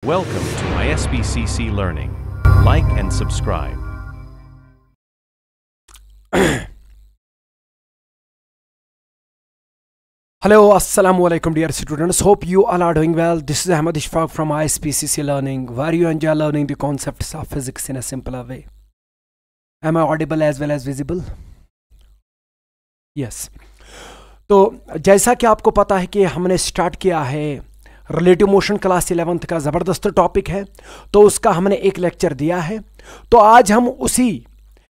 Welcome to ISBCC Learning. Like and subscribe. Hello, assalamu alaikum dear students. Hope you all are doing well. This is Ahmad Ishfaq from ISBCC Learning, where you enjoy learning the concepts of physics in a simpler way. Am I audible as well as visible? Yes. तो जैसा कि आपको पता है कि हमने start किया है रिलेटिव मोशन क्लास 11th का ज़बरदस्त टॉपिक है, तो उसका हमने एक लेक्चर दिया है। तो आज हम उसी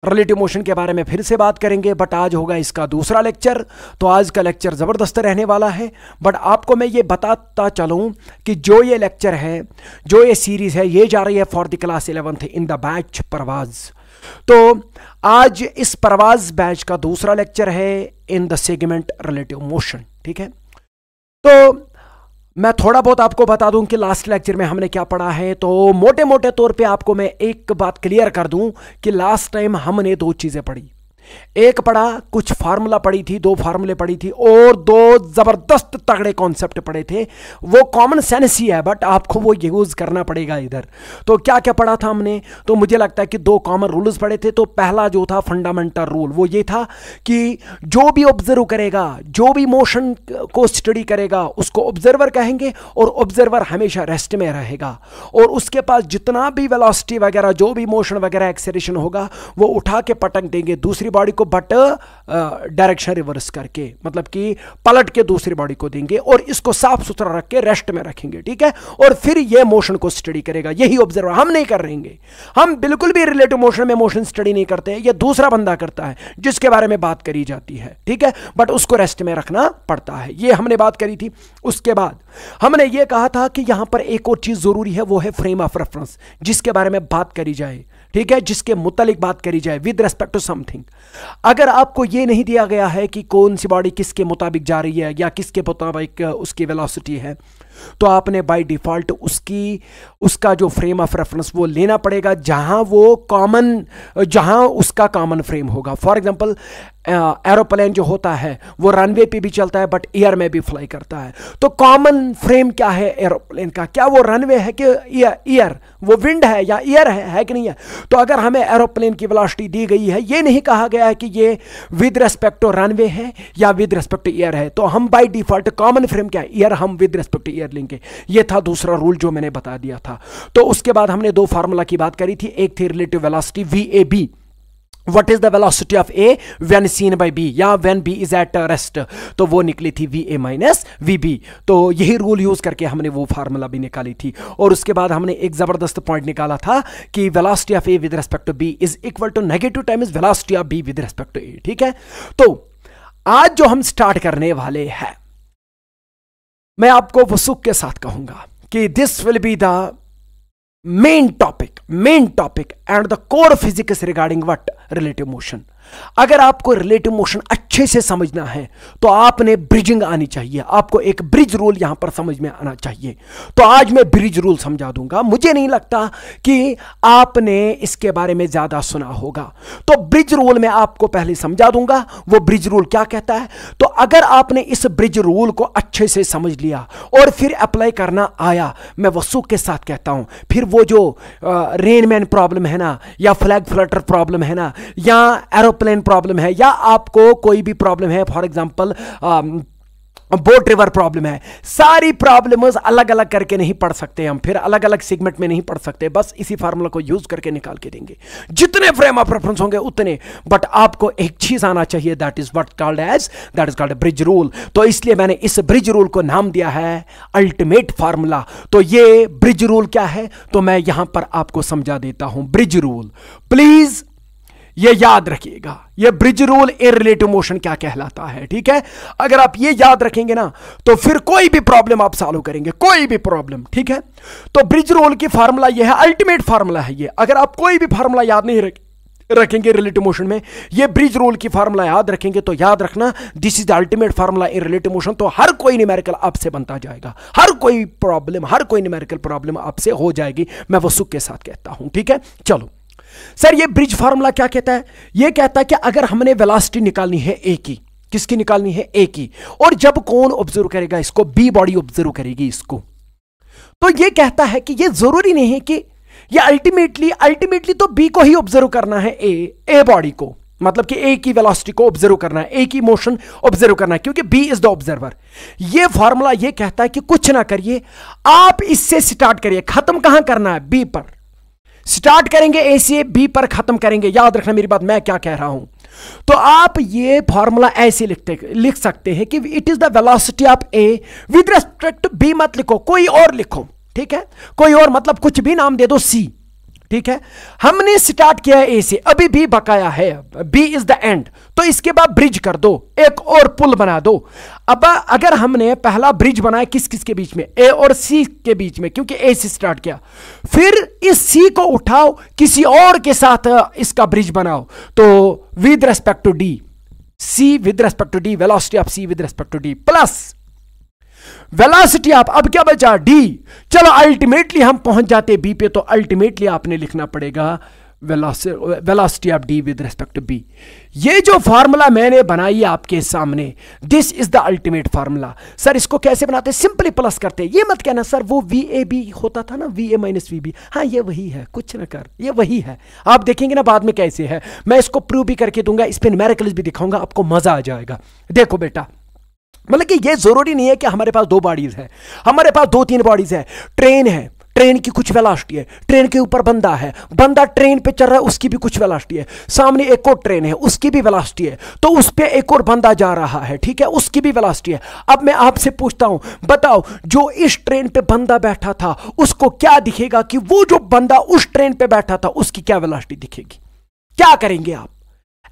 रिलेटिव मोशन के बारे में फिर से बात करेंगे, बट आज होगा इसका दूसरा लेक्चर। तो आज का लेक्चर ज़बरदस्त रहने वाला है। बट आपको मैं ये बताता चलूँ कि जो ये लेक्चर है, जो ये सीरीज़ है, ये जा रही है for the class 11th in the batch Parwaz. तो आज इस परवाज़ बैच का दूसरा लेक्चर है in the segment relative motion. ठीक है, तो मैं थोड़ा बहुत आपको बता दूं कि लास्ट लेक्चर में हमने क्या पढ़ा है। तो मोटे मोटे तौर पे आपको मैं एक बात क्लियर कर दूं कि लास्ट टाइम हमने दो चीज़ें पढ़ी। एक पढ़ा, कुछ फार्मूला पढ़ी थी, दो फार्मूले पढ़ी थी, और दो ज़बरदस्त तगड़े कॉन्सेप्ट पढ़े थे। वो कॉमन सेंस ही है, बट आपको वो यूज़ करना पड़ेगा इधर। तो क्या क्या पढ़ा था हमने? तो मुझे लगता है कि दो कॉमन रूल्स पढ़े थे। तो पहला जो था फंडामेंटल रूल, वो ये था कि जो भी ऑब्जर्व करेगा, जो भी मोशन को स्टडी करेगा, उसको ऑब्जर्वर कहेंगे, और ऑब्जर्वर हमेशा रेस्ट में रहेगा, और उसके पास जितना भी वेलोसिटी वगैरह, जो भी मोशन वगैरह एक्सेलरेशन होगा, वो उठा के पटक देंगे दूसरी बॉडी को, बट डायरेक्शन रिवर्स करके, मतलब कि पलट के दूसरी बॉडी को देंगे, और इसको साफ सुथरा रख के रेस्ट में रखेंगे। ठीक है, और फिर ये मोशन को स्टडी करेगा। यही ऑब्जर्वर, हम नहीं कर रहेंगे। हम बिल्कुल भी रिलेटिव मोशन में मोशन स्टडी नहीं करते। ये दूसरा बंदा करता है जिसके बारे में बात करी जाती है। ठीक है, बट उसको रेस्ट में रखना पड़ता है। ये हमने बात करी थी। उसके बाद हमने ये कहा था कि यहां पर एक और चीज जरूरी है, वो है फ्रेम ऑफ रेफरेंस, जिसके बारे में बात करी जाए। ठीक है, जिसके मुतालिक बात करी जाए विद रेस्पेक्ट टू समथिंग। अगर आपको ये नहीं दिया गया है कि कौन सी बॉडी किसके मुताबिक जा रही है या किसके मुताबिक उसकी वेलोसिटी है, तो आपने बाय डिफ़ॉल्ट उसका जो फ्रेम ऑफ रेफरेंस वो लेना पड़ेगा, जहां उसका कॉमन फ्रेम होगा। फॉर एग्जांपल एरोप्लेन जो होता है वो रनवे पे भी चलता है, बट एयर में भी फ्लाई करता है। तो कॉमन फ्रेम क्या है एरोप्लेन का? क्या वो रनवे है कि एयर? वो विंड है या एयर है कि नहीं है? तो अगर हमें एरोप्लेन की वेलोसिटी दी गई है, ये नहीं कहा गया है कि ये विद रेस्पेक्ट टू रनवे है या विद रेस्पेक्ट टू एयर है, तो हम बाय डिफ़ॉल्ट कॉमन फ्रेम क्या है? एयर, हम विद रेस्पेक्ट टू एयर लेंगे। ये था दूसरा रूल जो मैंने बता दिया था। तो उसके बाद हमने दो फार्मूला की बात करी थी। एक थी relative velocity VAB, What is the velocity of A when seen by B, या when B is at rest, तो वो निकली थी VA minus VB। तो यही रूल यूज करके हमने वो फार्मूला भी निकाली थी। और उसके बाद हमने एक जबरदस्त पॉइंट निकाला था कि velocity of A with respect to B is equal to negative times velocity of B with respect to A। ठीक है, तो आज जो हम स्टार्ट करने वाले हैं, मैं आपको वसूख के साथ कहूंगा कि this will be the main topic and the core physics regarding what relative motion. अगर आपको रिलेटिव मोशन अच्छे से समझना है तो आपने ब्रिजिंग आनी चाहिए। आपको एक ब्रिज रूल यहां पर समझ में आना चाहिए। तो आज मैं ब्रिज रूल समझा दूंगा। मुझे नहीं लगता कि आपने इसके बारे में ज्यादा सुना होगा, तो ब्रिज रूल मैं आपको पहले समझा दूंगा। वो ब्रिज रूल क्या कहता है? तो अगर आपने इस ब्रिज रूल को अच्छे से समझ लिया और फिर अप्लाई करना आया, मैं वसूख के साथ कहता हूं, फिर वो जो रेनमैन प्रॉब्लम है ना, या फ्लैग फ्लटर प्रॉब्लम है ना, या एरोप्लेन प्रॉब्लम है, या आपको कोई भी प्रॉब्लम है, for example boat river problem है, सारी प्रॉब्लम्स अलग अलग करके नहीं पढ़ सकते हम, फिर अलग अलग सेगमेंट में नहीं पढ़ सकते। बस इसी फार्मूला को यूज करके निकाल के देंगे। जितने फ्रेम ऑफ रेफरेंस होंगे उतने, बट आपको एक चीज आना चाहिए, that is called bridge rule. तो इसलिए मैंने इस ब्रिज रूल को नाम दिया है अल्टीमेट फार्मूला। तो ये ब्रिज रूल क्या है, तो मैं यहां पर आपको समझा देता हूं। ब्रिज रूल, प्लीज ये याद रखिएगा, ये bridge rule in relative motion क्या कहलाता है। ठीक है, अगर आप ये याद रखेंगे ना, तो फिर कोई भी प्रॉब्लम आप सॉल्व करेंगे, कोई भी प्रॉब्लम। ठीक है, तो ब्रिज रूल की फार्मूला ये है, अल्टीमेट फार्मूला है ये। अगर आप कोई भी फार्मूला याद नहीं रखेंगे रिलेटिव मोशन में, ये ब्रिज रूल की फार्मूला याद रखेंगे, तो याद रखना this is the ultimate formula in relative motion. तो हर कोई न्यूमेरिकल आपसे बनता जाएगा, हर कोई न्यूमेरिकल प्रॉब्लम आपसे हो जाएगी। मैं वसूख के साथ कहता हूं। ठीक है, चलो सर, ये ब्रिज फार्मूला क्या कहता है? ये कहता है कि अगर हमने वेलोसिटी निकालनी है A की, किसकी निकालनी है? A की, और जब कौन ऑब्जर्व करेगा इसको? B बॉडी ऑब्जर्व करेगी इसको। तो ये कहता है कि ये जरूरी नहीं है कि ये अल्टीमेटली तो बी को ही ऑब्जर्व करना है, ए बॉडी को, मतलब कि ए की वेलोसिटी को ऑब्जर्व करना है, ए की मोशन ऑब्जर्व करना है, क्योंकि बी इज द ऑब्जर्वर। ये फॉर्मूला ये कहता है कि कुछ ना करिए, आप इससे स्टार्ट करिए। खत्म कहां करना है? बी पर स्टार्ट करेंगे, ए से बी पर खत्म करेंगे। याद रखना मेरी बात, मैं क्या कह रहा हूं। तो आप ये फॉर्मूला ऐसे लिख सकते हैं कि it is the velocity of A with respect to B. मत लिखो, कोई और लिखो, ठीक है, कोई और, मतलब कुछ भी नाम दे दो, सी, ठीक है। हमने स्टार्ट किया है ए से, अभी बी बकाया है, बी इज द एंड, तो इसके बाद ब्रिज कर दो, एक और पुल बना दो। अब अगर हमने पहला ब्रिज बनाया किस किस के बीच में? ए और सी के बीच में, क्योंकि ए से स्टार्ट किया, फिर इस सी को उठाओ, किसी और के साथ इसका ब्रिज बनाओ, तो with respect to D, C with respect to D, velocity of C with respect to D plus velocity of, अब क्या बचा? डी। चलो अल्टीमेटली हम पहुंच जाते बी पे, तो अल्टीमेटली आपने लिखना पड़ेगा velocity of D with respect to B. ये जो फार्मूला मैंने बनाई आपके सामने, this is the ultimate formula. Sir इसको कैसे बनाते? सिंपली प्लस करते। ये मत कहना सर वो वी ए बी होता था ना, V A minus V B, हाँ ये वही है, कुछ ना कर, ये वही है। आप देखेंगे ना बाद में कैसे है, मैं इसको प्रूव भी करके दूंगा, इस पे न्यूमेरिकल्स भी दिखाऊंगा, आपको मजा आ जाएगा। देखो बेटा, मतलब कि ये जरूरी नहीं है कि हमारे पास 2 बॉडीज है, हमारे पास 2-3 बॉडीज है। ट्रेन है, ट्रेन की कुछ वेलोसिटी है, ट्रेन के ऊपर बंदा है, बंदा ट्रेन पे चल रहा है, उसकी भी कुछ वेलोसिटी है, सामने एक और ट्रेन है, उसकी भी वेलोसिटी है, तो उस पे एक और बंदा जा रहा है, ठीक है, उसकी भी वेलोसिटी है। अब मैं आपसे पूछता हूं, बताओ जो इस ट्रेन पे बंदा बैठा था उसको क्या दिखेगा कि वो जो बंदा उस ट्रेन पे बैठा था उसकी क्या वेलोसिटी दिखेगी? क्या करेंगे आप?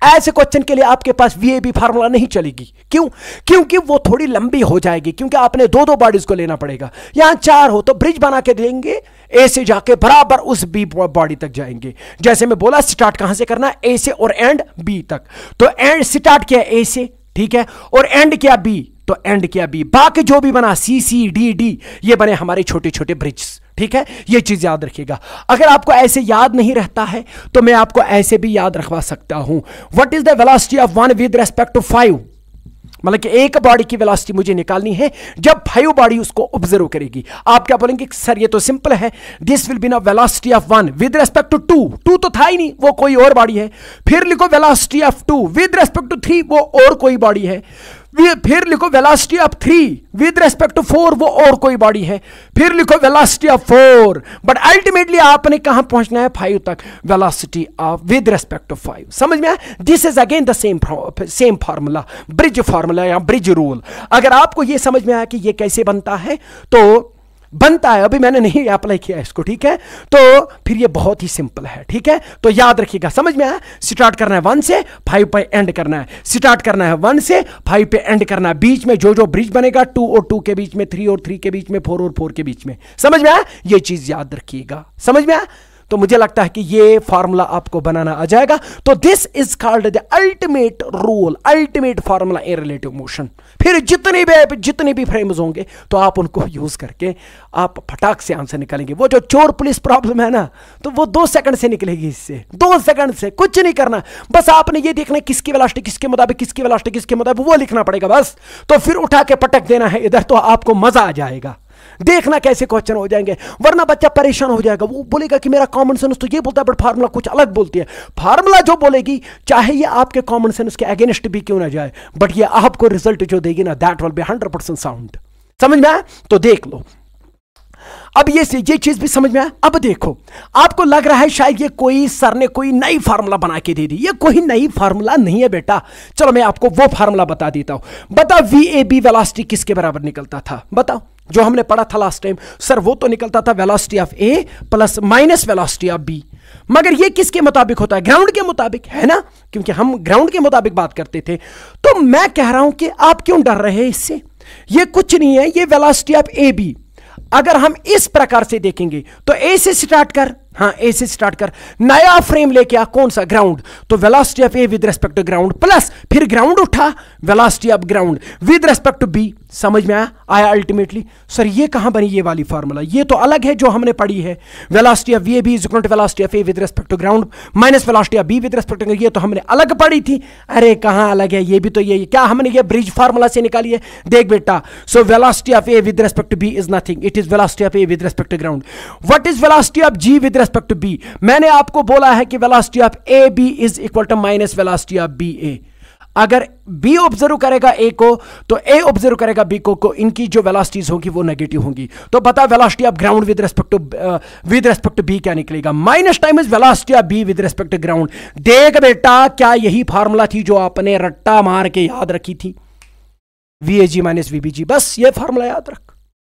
ऐसे क्वेश्चन के लिए आपके पास वीएबी फार्मूला नहीं चलेगी। क्यों? क्योंकि वो थोड़ी लंबी हो जाएगी, क्योंकि आपने 2-2 बॉडीज को लेना पड़ेगा। यहां 4 हो तो ब्रिज बना के देंगे, ए से जाके बराबर उस बी बॉडी तक जाएंगे। जैसे मैं बोला स्टार्ट कहां से करना है? ए से और एंड बी तक। तो एंड स्टार्ट किया ए से, ठीक है, और एंड किया बी, तो एंड किया बी। बाकी जो भी बना सी सी डी डी, ये बने हमारे छोटे छोटे ब्रिज, ठीक है। ये चीज याद रखिएगा। अगर आपको ऐसे याद नहीं रहता है तो मैं आपको ऐसे भी याद रखवा सकता हूं। What is the velocity of 1 with respect to 5? मतलब कि एक बॉडी की वेलोसिटी मुझे निकालनी है जब 5 बॉडी उसको ऑब्जर्व करेगी। आप क्या बोलेंगे? सर ये तो सिंपल है, दिस विल बी ना velocity of 1 with respect to 2, 2 तो था ही नहीं, वो कोई और बॉडी है। फिर लिखो velocity of 2 with respect to 3, वो और कोई बॉडी है। फिर लिखो velocity of 3 with respect to 4, वो और कोई बॉडी है। फिर लिखो वेलोसिटी ऑफ 4, बट अल्टीमेटली आपने कहां पहुंचना है? 5 तक, velocity of with respect to 5। समझ में आया? This is again the same formula, bridge formula या ब्रिज रूल। अगर आपको यह समझ में आया कि यह कैसे बनता है, तो बनता है, अभी मैंने नहीं अप्लाई किया इसको, ठीक है, तो फिर ये बहुत ही सिंपल है, ठीक है। तो याद रखिएगा, समझ में आया? स्टार्ट करना है 1 से, 5 पे एंड करना है। स्टार्ट करना है 1 से, 5 पे एंड करना है। बीच में जो जो ब्रिज बनेगा 2 और 2 के बीच में, 3 और 3 के बीच में, 4 और 4 के बीच में। समझ में आया? ये चीज याद रखिएगा। समझ में आया? तो मुझे लगता है कि ये फार्मूला आपको बनाना आ जाएगा। तो this is called the ultimate rule, ultimate formula in relative motion. फिर जितने भी फ्रेम्स होंगे तो आप उनको यूज करके आप फटाक से आंसर निकालेंगे। वो जो चोर पुलिस प्रॉब्लम है ना, तो वो 2 सेकंड से निकलेगी। इससे 2 सेकंड से कुछ नहीं करना, बस आपने ये देखना किसकी वेलोसिटी किसके मुताबिक, किसकी वेलोसिटी किसके मुताबिक, वो लिखना पड़ेगा बस। तो फिर उठा के पटक देना है इधर, तो आपको मजा आ जाएगा। देखना कैसे क्वेश्चन हो जाएंगे, वरना बच्चा परेशान हो जाएगा। वो बोलेगा कि मेरा कॉमन सेंस तो ये बोलता है, बट फार्मूला कुछ अलग बोलती है। फार्मूला जो बोलेगी, चाहे ये आपके कॉमन सेंस के अगेंस्ट भी क्यों ना जाए, बट ये आपको रिजल्ट जो देगी ना, दैट विल बी 100% साउंड। समझ में आया? तो देख लो। अब ये चीज भी समझ में आया? अब देखो, आपको लग रहा है शायद ये कोई सर ने कोई नई फार्मूला बना के दे दी। ये कोई नई फार्मूला नहीं है बेटा। चलो मैं आपको वो फार्मूला बता देता हूं। बताओ वीएबी वेलोसिटी किसके बराबर निकलता था? बताओ, जो हमने पढ़ा था लास्ट टाइम। सर वो तो निकलता था velocity of A plus minus velocity of B. मगर ये किसके मुताबिक होता है? ग्राउंड के मुताबिक, है ना, क्योंकि हम ग्राउंड के मुताबिक बात करते थे। तो मैं कह रहा हूं कि आप क्यों डर रहे हैं इससे? ये कुछ नहीं है, ये वेलोसिटी ऑफ ए बी। अगर हम इस प्रकार से देखेंगे तो ए से स्टार्ट कर, हाँ, ए से स्टार्ट कर, नया फ्रेम लेके आ, कौन सा, ग्राउंड, तो velocity of A with respect to ground plus फिर ग्राउंड उठा, velocity of ground with respect to B. समझ में आया अल्टीमेटली? सर ये कहां बनी ये वाली फार्मूला? ये तो अलग है जो हमने पढ़ी है, velocity of V B is equal to velocity of A with respect to ground minus velocity of B with respect to, ये तो हमने अलग पढ़ी थी। अरे कहां अलग है, ये भी तो ये क्या हमने ये ब्रिज फार्मूला से निकाली है। देख बेटा, so velocity of A with respect to B is nothing, it is velocity of A with respect to ground. What is velocity of G with respect to B? मैंने आपको बोला है कि velocity of A B is equal to minus velocity of B A. अगर B observe करेगा ए को तो ए observe करेगा बी को इनकी जो वेलोसिटीज होगी वो नेगेटिव होंगी। तो बता velocity of ground with respect to B क्या निकलेगा? Minus time is velocity of B with respect to ground. देख बेटा, क्या यही फार्मूला थी जो आपने रट्टा मार के याद रखी थी? वीएजी माइनस वीबीजी, बस ये फार्मूला याद रख,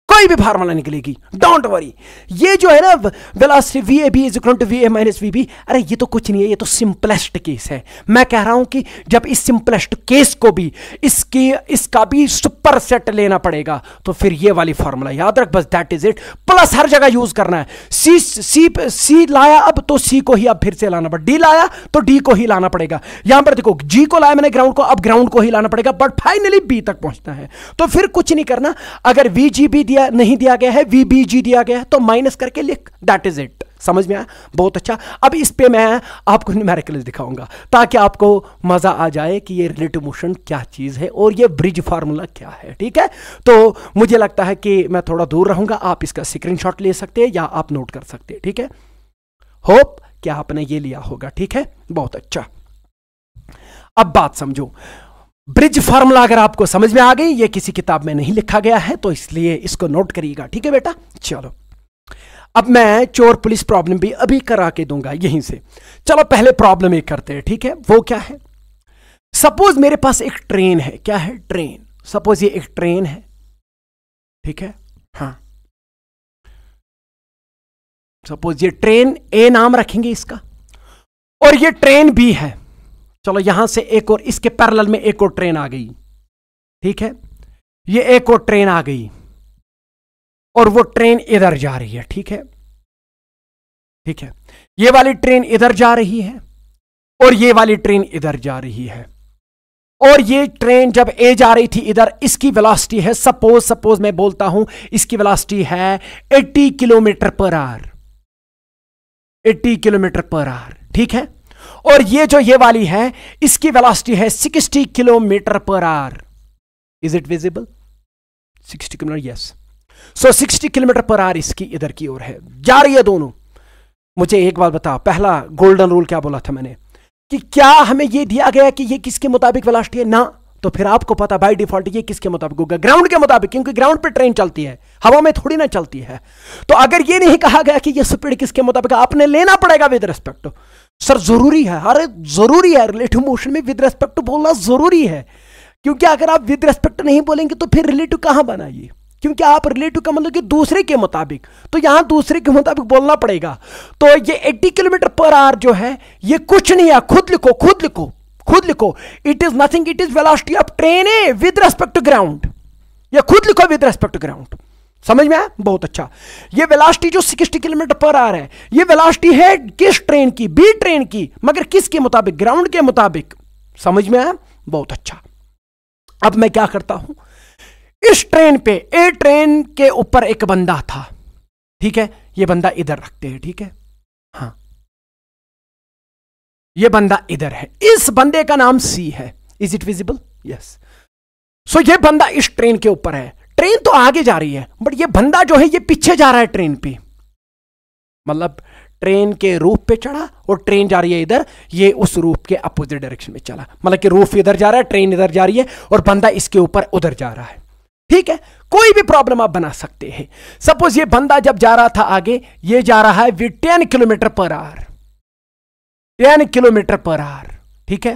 कोई भी फार्मूला निकलेगी, डोंट वरी। ये जो है ना velocity V A B is equal to V A minus V B, अरे ये तो कुछ नहीं है, ये तो सिंपलेस्ट केस है। मैं कह रहा हूं कि जब इस सिंपलेस्ट केस को भी इसका भी सुपर सेट लेना पड़ेगा तो फिर ये वाली फार्मूला याद रख, बस दैट इज इट। प्लस हर जगह यूज करना है। सी लाया अब तो सी को ही अब फिर से लाना पड़ेगा, डी लाया तो डी को ही लाना पड़ेगा। यहां पर देखो जी को लाया मैंने ग्राउंड को, अब ग्राउंड को ही लाना पड़ेगा, बट फाइनली बी तक पहुंचना है। तो फिर कुछ नहीं करना, अगर वी जी बी नहीं दिया गया है, वीबीजी दिया गया है तो माइनस करके लिख, दैट इज इट। समझ में आया? बहुत अच्छा। अब इस पे मैं आपको न्यूमेरिकल्स दिखाऊंगा ताकि आपको मजा आ जाए कि ये रिलेटिव मोशन क्या चीज है और ये ब्रिज फार्मूला क्या है। ठीक है, तो मुझे लगता है कि मैं थोड़ा दूर रहूंगा, आप इसका स्क्रीनशॉट ले सकते हैं या आप नोट कर सकते हैं। ठीक है, होप कि आपने ये लिया होगा। ठीक है, बहुत अच्छा। अब बात समझो, ब्रिज फार्मूला अगर आपको समझ में आ गई, ये किसी किताब में नहीं लिखा गया है तो इसलिए इसको नोट करिएगा। ठीक है बेटा, चलो अब मैं चोर पुलिस प्रॉब्लम भी अभी करा के दूंगा यहीं से। चलो पहले प्रॉब्लम एक करते हैं। ठीक है, वो क्या है? सपोज मेरे पास एक ट्रेन है। क्या है? ट्रेन। सपोज ये एक ट्रेन है। ठीक है, हाँ, सपोज ये ट्रेन ए नाम रखेंगे इसका, और ये ट्रेन बी है। चलो यहां से एक और इसके पैरेलल में एक और ट्रेन आ गई। ठीक है, ये एक और ट्रेन आ गई और वो ट्रेन इधर जा रही है। ठीक है, ठीक है, ये वाली ट्रेन इधर जा रही है और ये वाली ट्रेन इधर जा रही है। और ये ट्रेन जब ए जा रही थी इधर, इसकी वेलोसिटी है, सपोज मैं बोलता हूं इसकी वेलोसिटी है 80 kilometre per hour, 80 kilometre per hour. ठीक है, और ये जो ये वाली है इसकी वेलोसिटी है 60 kilometre per hour. Is it visible? 60 kilometre, yes. So 60 kilometre per hour इसकी इधर की ओर है, जा रही है दोनों। मुझे एक बात बता, पहला गोल्डन रूल क्या बोला था मैंने कि क्या हमें ये दिया गया कि ये किसके मुताबिक वेलोसिटी है? ना, तो फिर आपको पता बाय डिफॉल्ट ये किसके मुताबिक होगा? ग्राउंड के मुताबिक, क्योंकि ग्राउंड पे ट्रेन चलती है, हवा में थोड़ी ना चलती है। तो अगर ये नहीं कहा गया कि ये स्पीड किसके मुताबिक, आपने लेना पड़ेगा विद रेस्पेक्ट टू। सर जरूरी है? अरे जरूरी है, रिलेटिव मोशन में विद रेस्पेक्ट टू बोलना जरूरी है, क्योंकि अगर आप विद रेस्पेक्ट नहीं बोलेंगे तो फिर रिलेटिव कहां बनाइए? क्योंकि आप रिलेटिव का मतलब कि दूसरे के मुताबिक, तो यहां दूसरे के मुताबिक बोलना पड़ेगा। तो ये 80 किलोमीटर पर आवर जो है ये कुछ नहीं है, खुद लिखो, खुद लिखो, खुद लिखो। It is nothing, it is velocity of train A with respect to ground. या खुद लिखो विद रेस्पेक्ट टू ग्राउंड। समझ में आया? बहुत अच्छा। ये वेलोसिटी जो 60 किलोमीटर पर आवर है, ये वेलोसिटी है किस ट्रेन की? बी ट्रेन की, मगर किसके मुताबिक? ग्राउंड के मुताबिक। समझ में आया? बहुत अच्छा। अब मैं क्या करता हूं, इस ट्रेन पे, ए ट्रेन के ऊपर एक बंदा था। ठीक है, ये बंदा इधर रखते हैं। ठीक है, हाँ, ये बंदा इधर है, इस बंदे का नाम सी है। Is it visible? यस। सो ये बंदा इस ट्रेन के ऊपर है, ट्रेन तो आगे जा रही है बट ये बंदा जो है ये पीछे जा रहा है ट्रेन पे। मतलब ट्रेन के रूफ पे चढ़ा और ट्रेन जा रही है इधर, ये उस रूफ के अपोजिट डायरेक्शन में चला। मतलब कि रूफ इधर जा रहा है, ट्रेन इधर जा रही है और बंदा इसके ऊपर उधर जा रहा है। ठीक है, कोई भी प्रॉब्लम आप बना सकते हैं। सपोज ये बंदा जब जा रहा था आगे, ये जा रहा है with 10 kilometre per hour, 10 kilometre per hour. ठीक है,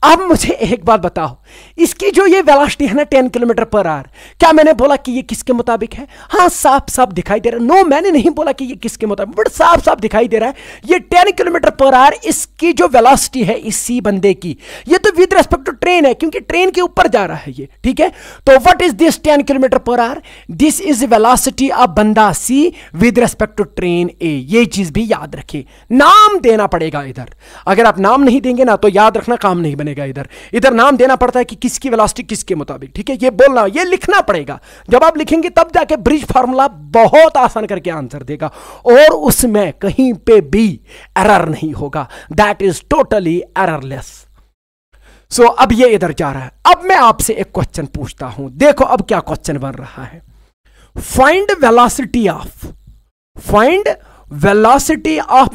अब मुझे एक बात बताओ, इसकी जो ये वेलोसिटी है ना 10 किलोमीटर पर आवर, क्या मैंने बोला कि ये किसके मुताबिक है? हाँ, साफ साफ दिखाई दे रहा है। नो, मैंने नहीं बोला कि ये किसके मुताबिक, बट साफ साफ दिखाई दे रहा है ये 10 किलोमीटर पर आवर इसकी जो वेलोसिटी है इस सी बंदे की, ये तो विद रेस्पेक्ट टू ट्रेन है क्योंकि ट्रेन के ऊपर जा रहा है ये, ठीक है। तो what is this 10 kilometre per hour? This is velocity of बंदा सी विद रेस्पेक्ट टू ट्रेन ए। ये चीज भी याद रखिए, नाम देना पड़ेगा इधर। अगर आप नाम नहीं देंगे ना तो याद रखना काम नहीं बनेगा। इधर नाम देना पड़ता है कि किसकी वेलोसिटी किसके मुताबिक, ठीक है। ये बोलना, ये लिखना पड़ेगा। जब आप लिखेंगे तब जाके ब्रिज फार्मूला बहुत आसान करके आंसर देगा और उसमें कहीं पे भी एरर नहीं होगा। That is totally errorless. So अब ये इधर जा रहा है। अब मैं आपसे एक क्वेश्चन पूछता हूं, देखो अब क्या क्वेश्चन बन रहा है। Find velocity of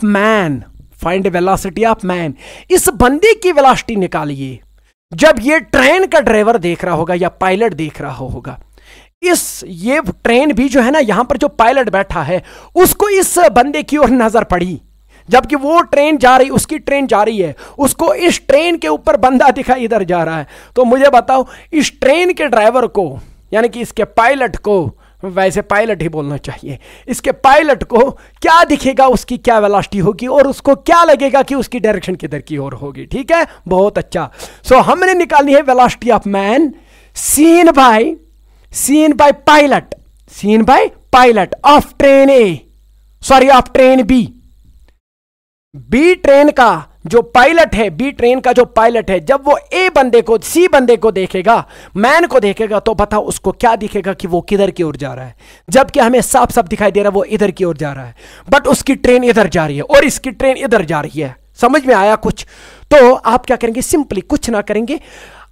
man, find velocity of man. इस बंदे की वेलोसिटी निकालिए जब ये ट्रेन का ड्राइवर देख रहा होगा या पायलट देख रहा होगा। ये ट्रेन भी जो है ना, यहां पर जो पायलट बैठा है उसको इस बंदे की ओर नजर पड़ी, जबकि वो ट्रेन जा रही, उसकी ट्रेन जा रही है, उसको इस ट्रेन के ऊपर बंदा दिखाई इधर जा रहा है। तो मुझे बताओ इस ट्रेन के ड्राइवर को, यानी कि इसके पायलट को, वैसे पायलट ही बोलना चाहिए, इसके पायलट को क्या दिखेगा, उसकी क्या वेलोसिटी होगी और उसको क्या लगेगा कि उसकी डायरेक्शन किधर की ओर होगी, ठीक है। बहुत अच्छा। सो हमने निकालनी है velocity of man seen by pilot of train A, sorry of train B. B train का जो पायलट है, बी ट्रेन का जो पायलट है, जब वो ए बंदे को, सी बंदे को देखेगा, मैन को देखेगा, तो बताओ उसको क्या दिखेगा कि वो किधर की ओर जा रहा है। जबकि हमें साफ साफ दिखाई दे रहा है वो इधर की ओर जा रहा है, बट उसकी ट्रेन इधर जा रही है और इसकी ट्रेन इधर जा रही है। समझ में आया कुछ? तो आप क्या करेंगे, सिंपली कुछ ना करेंगे,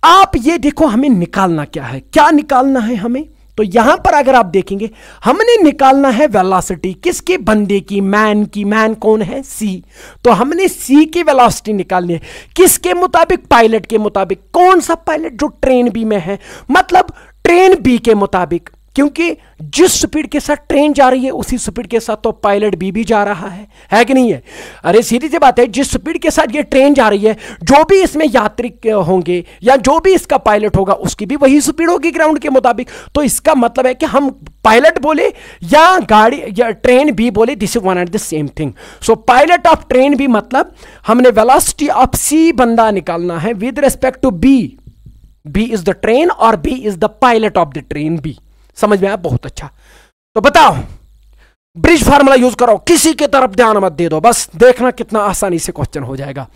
आप ये देखो हमें निकालना क्या है, क्या निकालना है हमें। तो यहां पर अगर आप देखेंगे हमने निकालना है वेलोसिटी किसके, बंदे की, मैन की। मैन कौन है? सी। तो हमने सी की वेलोसिटी निकालनी है किसके मुताबिक? पायलट के मुताबिक। कौन सा पायलट? जो ट्रेन बी में है, मतलब ट्रेन बी के मुताबिक, क्योंकि जिस स्पीड के साथ ट्रेन जा रही है उसी स्पीड के साथ तो पायलट भी जा रहा है कि नहीं है? अरे सीधी सी बात है, जिस स्पीड के साथ ये ट्रेन जा रही है, जो भी इसमें यात्री होंगे या जो भी इसका पायलट होगा उसकी भी वही स्पीड होगी ग्राउंड के मुताबिक। तो इसका मतलब है कि हम पायलट बोले या गाड़ी या ट्रेन भी बोले, this is one and the same thing. So pilot of train भी मतलब हमने वेलोसिटी ऑफ सी बंदा निकालना है with respect to B. B is the train और B is the pilot of the train B. समझ में आया? बहुत अच्छा। तो बताओ, ब्रिज फार्मूला यूज करो, किसी की तरफ ध्यान मत दे दो, बस देखना कितना आसानी से क्वेश्चन हो जाएगा।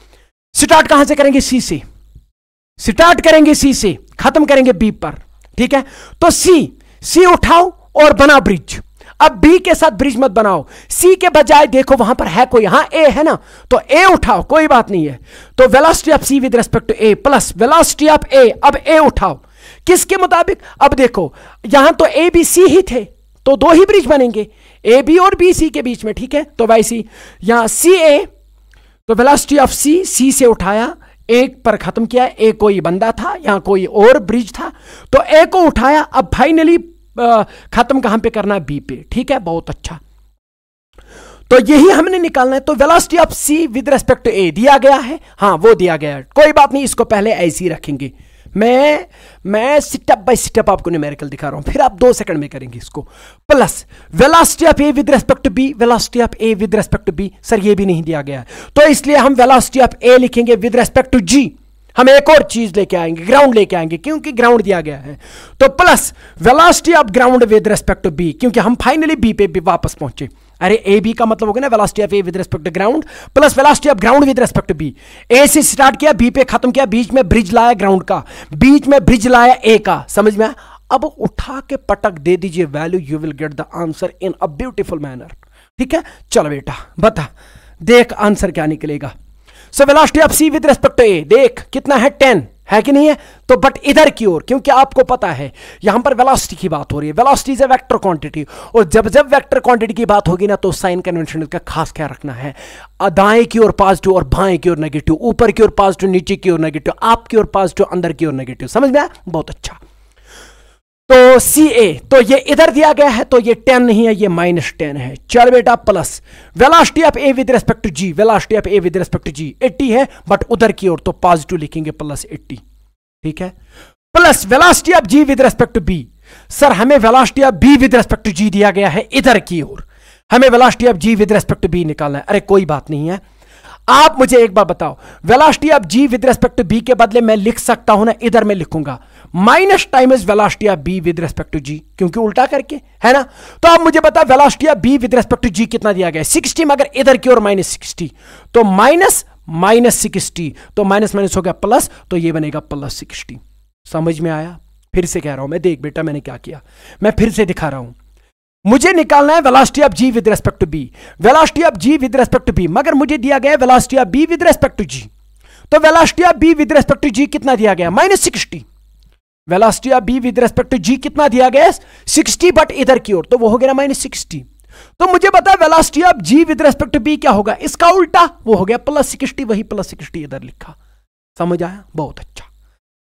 स्टार्ट कहां से करेंगे? सी से स्टार्ट करेंगे, सी से खत्म करेंगे बी पर, ठीक है। तो सी उठाओ और बना ब्रिज। अब बी के साथ ब्रिज मत बनाओ, सी के बजाय देखो वहां पर है कोई, हां ए है ना, तो ए उठाओ, कोई बात नहीं है। तो velocity of C with respect to A plus velocity of A, अब ए उठाओ किसके मुताबिक? अब देखो यहां तो ए बी सी ही थे, तो दो ही ब्रिज बनेंगे, ए बी और बी सी के बीच में, ठीक है। तो वैसे यहां सी ए, तो वेलोसिटी ऑफ सी से उठाया, एक पर खत्म किया, ए कोई बंदा था, यहां कोई और ब्रिज था, तो ए को उठाया। अब फाइनली खत्म कहां पे करना है? बी पे, ठीक है। बहुत अच्छा, तो यही हमने निकालना है। तो velocity of C with respect to A दिया गया है, हाँ वो दिया गया है, कोई बात नहीं, इसको पहले ऐसे ही रखेंगे। मैं स्टेप बाय स्टेप आपको न्यूमेरिकल दिखा रहा हूं, फिर आप 2 सेकंड में करेंगे इसको। Plus velocity of A with respect to B, velocity of A with respect to B, sir ये भी नहीं दिया गया है, तो इसलिए हम वेलोसिटी ऑफ ए लिखेंगे विद रिस्पेक्ट टू जी। हम एक और चीज लेके आएंगे, ग्राउंड लेके आएंगे, क्योंकि ग्राउंड दिया गया है। तो plus velocity of ground with respect to B, क्योंकि हम फाइनली बी पे भी वापस पहुंचे। अरे ए बी का मतलब हो गया ना velocity of A with respect to ground plus velocity of ground with respect to B. A से स्टार्ट किया, बी पे खत्म किया, बीच में ब्रिज लाया ग्राउंड का, बीच में ब्रिज लाया ए का। समझ में आया? अब उठा के पटक दे दीजिए value, you will get the answer in a beautiful manner, ठीक है। चलो बेटा बता, देख आंसर क्या निकलेगा। So velocity of C with respect to A, देख कितना है? 10 है कि नहीं है? तो बट इधर की ओर, क्योंकि आपको पता है यहां पर वेलोसिटी की बात हो रही है, velocity is a vector quantity, और जब वेक्टर क्वांटिटी की बात होगी ना तो साइन कन्वेंशन का खास ख्याल रखना है। दाएं की ओर पॉजिटिव और बाएं की ओर नेगेटिव, ऊपर की ओर पॉजिटिव, नीचे की ओर नेगेटिव, आप की ओर पॉजिटिव, अंदर की ओर नेगेटिव। समझ में आया? बहुत अच्छा। तो सी ए, तो ये इधर दिया गया है, तो ये 10 नहीं है, ये -10 है। चल बेटा, plus velocity of A with respect to G, velocity of A with respect to G 80 है, बट उधर की ओर, तो पॉजिटिव लिखेंगे +80, ठीक है। Plus velocity of G with respect to B, sir हमें velocity of B with respect to G दिया गया है इधर की ओर, हमें velocity of G with respect to B निकालना है। अरे कोई बात नहीं है, आप मुझे एक बार बताओ, velocity of G with respect to B के बदले मैं लिख सकता हूं ना, इधर मैं लिखूंगा minus times velocity of B with respect to G, क्योंकि उल्टा करके है ना। तो आप मुझे बताओ velocity of B with respect to G कितना दिया गया है 60, मगर इधर की ओर -60, तो -60, तो माइनस माइनस हो गया प्लस, तो ये बनेगा +60। समझ में आया? फिर से कह रहा हूं मैं, देख बेटा मैंने क्या किया, मैं फिर से दिखा रहा हूं। मुझे निकालना है velocity of G with respect to B, velocity of G with respect to B, मगर मुझे दिया गया है velocity of B with respect to G. तो velocity of B with respect to G कितना दिया गया? -60। Velocity of B with respect to G कितना दिया गया? 60, बट इधर की ओर, तो वो हो गया -60। तो मुझे बता velocity of G with respect to B क्या होगा? इसका उल्टा, वो हो गया +60, वही +60 इधर लिखा। समझ आया? बहुत अच्छा।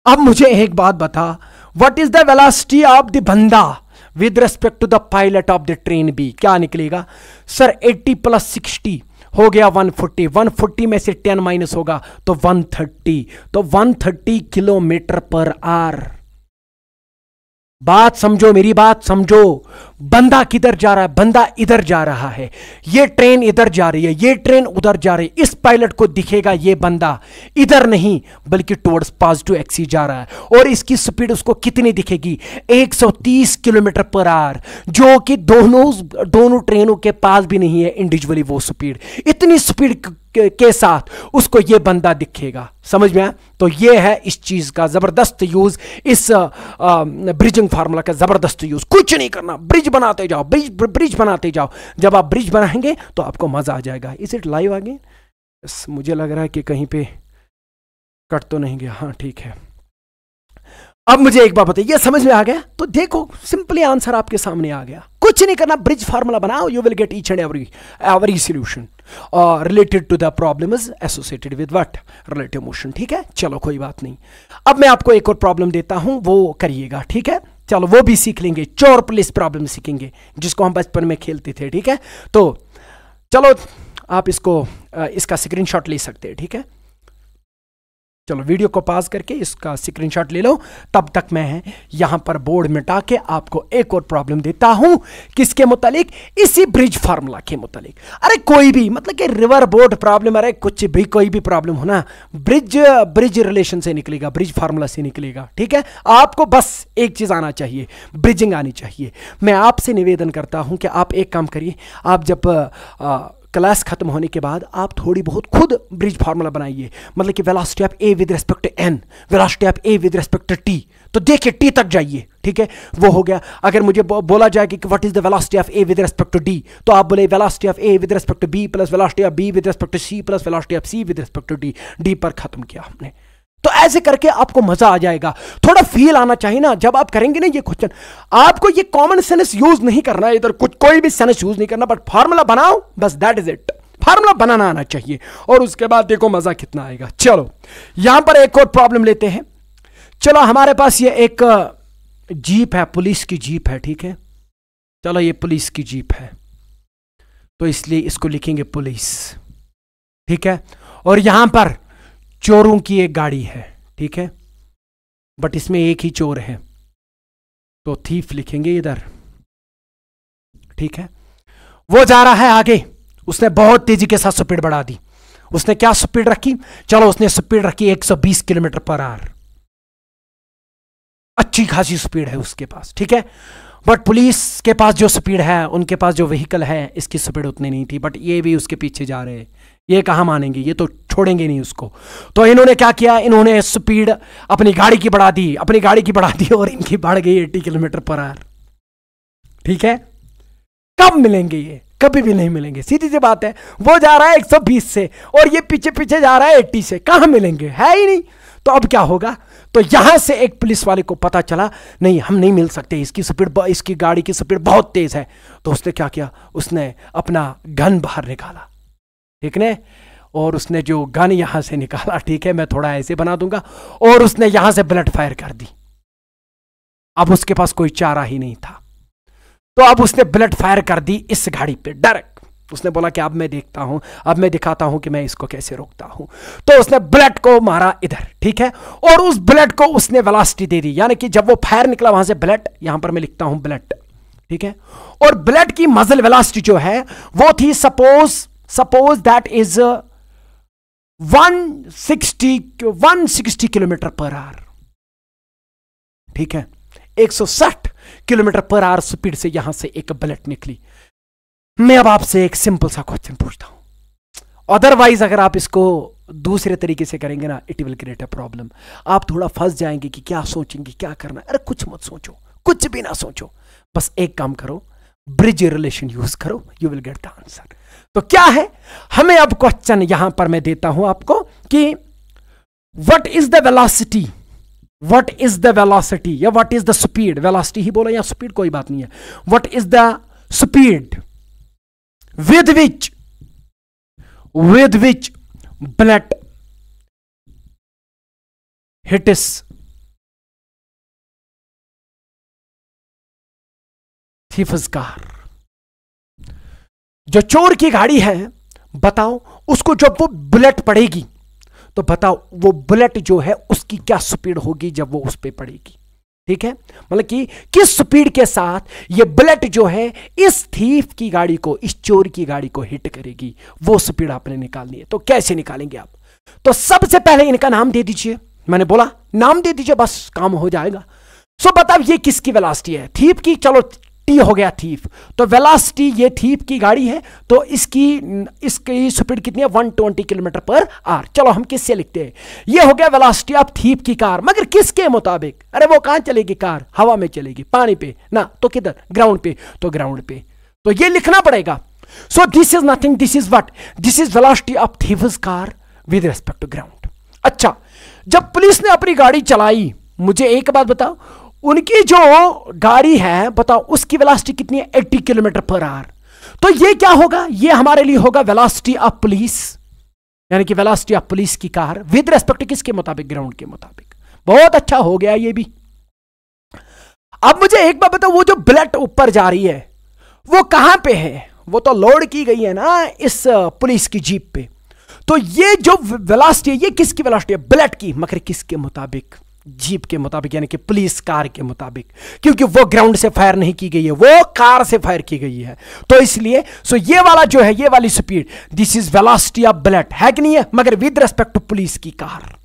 अब मुझे एक बात बता, what is the velocity of the बंदा with respect to the pilot of the train B? क्या निकलेगा? सर 80 + 60 हो गया 140, 140 में से 10 माइनस होगा तो 130, तो 130 किलोमीटर पर आवर। बात समझो, मेरी बात समझो। बंदा किधर जा रहा है? बंदा इधर जा रहा है, ये ट्रेन इधर जा रही है, ये ट्रेन उधर जा रही है। इस पायलट को दिखेगा ये बंदा इधर नहीं बल्कि टुवर्ड्स पॉजिटिव एक्सिस जा रहा है, और इसकी स्पीड उसको कितनी दिखेगी? 130 किलोमीटर पर आवर, जो कि दोनों ट्रेनों के पास भी नहीं है इंडिविजुअली वो स्पीड। इतनी स्पीड के साथ उसको ये बंदा दिखेगा। समझ में आया? तो ये है इस चीज का जबरदस्त यूज, इस ब्रिजिंग फार्मूला का जबरदस्त यूज। कुछ नहीं करना, ब्रिज बनाते जाओ, ब्रिज बनाते जाओ। जब आप ब्रिज बनाएंगे तो आपको मजा आ जाएगा। Is it live again? मुझे लग रहा है कि कहीं पे कट तो नहीं गया। हाँ ठीक है। अब मुझे एक बात बताइए, ये समझ में आ गया? तो देखो सिंपली आंसर आपके सामने आ गया। कुछ नहीं करना, ब्रिज फार्मूला बनाओ, you will get each and every solution related to the problem is associated with what? Relative motion. ठीक है, चलो कोई बात नहीं। अब मैं आपको एक और प्रॉब्लम देता हूं, वो करिएगा। ठीक है, चलो वो भी सीख लेंगे। चोर पुलिस प्रॉब्लम सीखेंगे, जिसको हम बचपन में खेलते थे। ठीक है, तो चलो आप इसका स्क्रीनशॉट ले सकते हैं। ठीक है, चलो वीडियो को पॉज करके इसका स्क्रीनशॉट ले लो। तब तक मैं यहां पर बोर्ड मिटा के आपको एक और प्रॉब्लम देता हूं। किसके मुतालिक? इसी ब्रिज फार्मूला के मुतालिक। अरे कोई भी, मतलब कि रिवर बोर्ड प्रॉब्लम, अरे कुछ भी, कोई भी प्रॉब्लम हो ना, ब्रिज रिलेशन से निकलेगा, ब्रिज फार्मूला से निकलेगा। ठीक है, आपको बस एक चीज आना चाहिए, ब्रिजिंग आनी चाहिए। मैं आपसे निवेदन करता हूं कि आप एक काम करिए, आप जब क्लास खत्म होने के बाद आप थोड़ी बहुत खुद ब्रिज फार्मूला बनाइए। मतलब कि velocity of A with respect to N, velocity of A with respect to T, तो देखिए टी तक जाइए। ठीक है, वो हो गया। अगर मुझे बोला जाए कि what is the velocity of A with respect to D, तो आप बोले velocity of A with respect to B plus velocity of B with respect to C plus velocity of C with respect to D. D पर खत्म किया हमने। तो ऐसे करके आपको मजा आ जाएगा। थोड़ा फील आना चाहिए ना जब आप करेंगे ना ये क्वेश्चन। आपको ये कॉमन सेंस यूज नहीं करना है, इधर कोई भी सेंस यूज नहीं करना, बट फार्मूला बनाओ बस, दैट इज इट। फार्मूला बनाना आना चाहिए, और उसके बाद देखो मजा कितना आएगा। चलो यहां पर एक और प्रॉब्लम लेते हैं। चलो हमारे पास ये एक जीप है, पुलिस की जीप है। ठीक है, चलो ये पुलिस की जीप है, तो इसलिए इसको लिखेंगे पुलिस। ठीक है, और यहां पर चोरों की एक गाड़ी है। ठीक है, बट इसमें एक ही चोर है, तो थीफ लिखेंगे इधर। ठीक है, वो जा रहा है आगे, उसने बहुत तेजी के साथ स्पीड बढ़ा दी। उसने क्या स्पीड रखी? चलो उसने स्पीड रखी 120 किलोमीटर पर आवर। अच्छी खासी स्पीड है उसके पास। ठीक है, बट पुलिस के पास जो स्पीड है, उनके पास जो व्हीकल है, इसकी स्पीड उतनी नहीं थी, बट ये भी उसके पीछे जा रहे हैं। ये कहां मानेंगे, ये तो छोड़ेंगे नहीं उसको। तो इन्होंने क्या किया? इन्होंने स्पीड अपनी गाड़ी की बढ़ा दी, और इनकी बढ़ गई 80 किलोमीटर पर आवर। ठीक है, कब मिलेंगे ये? कभी भी नहीं मिलेंगे। सीधी सी बात है, वो जा रहा है 120 से और ये पीछे पीछे जा रहा है 80 से, कहां मिलेंगे? है ही नहीं। तो अब क्या होगा? तो यहां से एक पुलिस वाले को पता चला, नहीं हम नहीं मिल सकते, इसकी गाड़ी की स्पीड बहुत तेज है। तो उसने क्या किया? उसने अपना गन बाहर निकाला। ठीक है, और उसने जो गन यहां से निकाला, ठीक है मैं थोड़ा ऐसे बना दूंगा, और उसने यहां से बुलेट फायर कर दी। अब उसके पास कोई चारा ही नहीं था, तो अब उसने बुलेट फायर कर दी इस गाड़ी पे डायरेक्ट। उसने बोला कि अब मैं देखता हूं, अब मैं दिखाता हूं कि मैं इसको कैसे रोकता हूं। तो उसने बुलेट को मारा इधर, ठीक है, और उस बुलेट को उसने वेलोसिटी दे दी, यानी कि जब वो फायर निकला वहां से बुलेट, यहां पर मैं लिखता हूं बुलेट, ठीक है, और बुलेट की मजल वेलोसिटी जो है वो थी suppose that is 160 kilometre per hour, ठीक है, 160 किलोमीटर पर आवर स्पीड से यहां से एक बुलेट निकली। मैं अब आपसे एक सिंपल सा क्वेश्चन पूछता हूं, अदरवाइज अगर आप इसको दूसरे तरीके से करेंगे ना, it will create a problem. आप थोड़ा फंस जाएंगे कि क्या सोचेंगे, क्या करना है। अरे कुछ मत सोचो, कुछ भी ना सोचो, बस एक काम करो, ब्रिज रिलेशन यूज करो, you will get the answer. तो क्या है, हमें अब क्वेश्चन यहां पर मैं देता हूं आपको कि what is the velocity, what is the velocity या what is the speed, velocity ही बोला या स्पीड, कोई बात नहीं है, what is the speed with which bullet hits thief's car। जो चोर की गाड़ी है, बताओ उसको जब वो बुलेट पड़ेगी तो बताओ वो बुलेट जो है उसकी क्या स्पीड होगी जब वो उस पे पड़ेगी, ठीक है, मतलब कि किस स्पीड के साथ ये बुलेट जो है इस थीफ की गाड़ी को, इस चोर की गाड़ी को हिट करेगी, वो स्पीड आपने निकालनी है। तो कैसे निकालेंगे आप? तो सबसे पहले इनका नाम दे दीजिए, मैंने बोला नाम दे दीजिए, बस काम हो जाएगा। सो बताओ ये किसकी वेलोसिटी है, थीफ की, चलो टी हो गया थीफ, तो वेलोसिटी ये थीफ की गाड़ी है, तो इसकी स्पीड कितनी है, 120 किलोमीटर पर आवर। चलो हम किससे लिखते हैं, ये हो गया वेलोसिटी ऑफ थीफ की कार, मगर किसके मुताबिक? अरे वो कहां चलेगी कार, हवा में चलेगी, पानी पे ना, तो किधर, ग्राउंड पे, तो ग्राउंड पे, तो ये लिखना पड़ेगा। So this is nothing, this is what, this is velocity of thief's car with respect to ground. अच्छा, जब पुलिस ने अपनी गाड़ी चलाई, मुझे एक बात बताओ, उनकी जो गाड़ी है बताओ उसकी वेलोसिटी कितनी है, 80 किलोमीटर पर आवर। तो ये क्या होगा, ये हमारे लिए होगा वेलोसिटी ऑफ पुलिस, यानी कि वेलोसिटी ऑफ पुलिस की कार विद रेस्पेक्ट टू किसके मुताबिक, ग्राउंड के मुताबिक। बहुत अच्छा हो गया ये भी। अब मुझे एक बात बताओ, वो जो बुलेट ऊपर जा रही है वो कहां पे है, वो तो लोड की गई है ना इस पुलिस की जीप पे, तो ये जो वेलोसिटी है ये किसकी वेलोसिटी है, बुलेट की, मगर किसके मुताबिक, जीप के मुताबिक, यानी कि पुलिस कार के मुताबिक, क्योंकि वो ग्राउंड से फायर नहीं की गई है, वो कार से फायर की गई है। तो इसलिए सो ये वाला जो है, ये वाली speed, this is velocity of bullet, है कि नहीं है, मगर विद रिस्पेक्ट टू पुलिस की कार,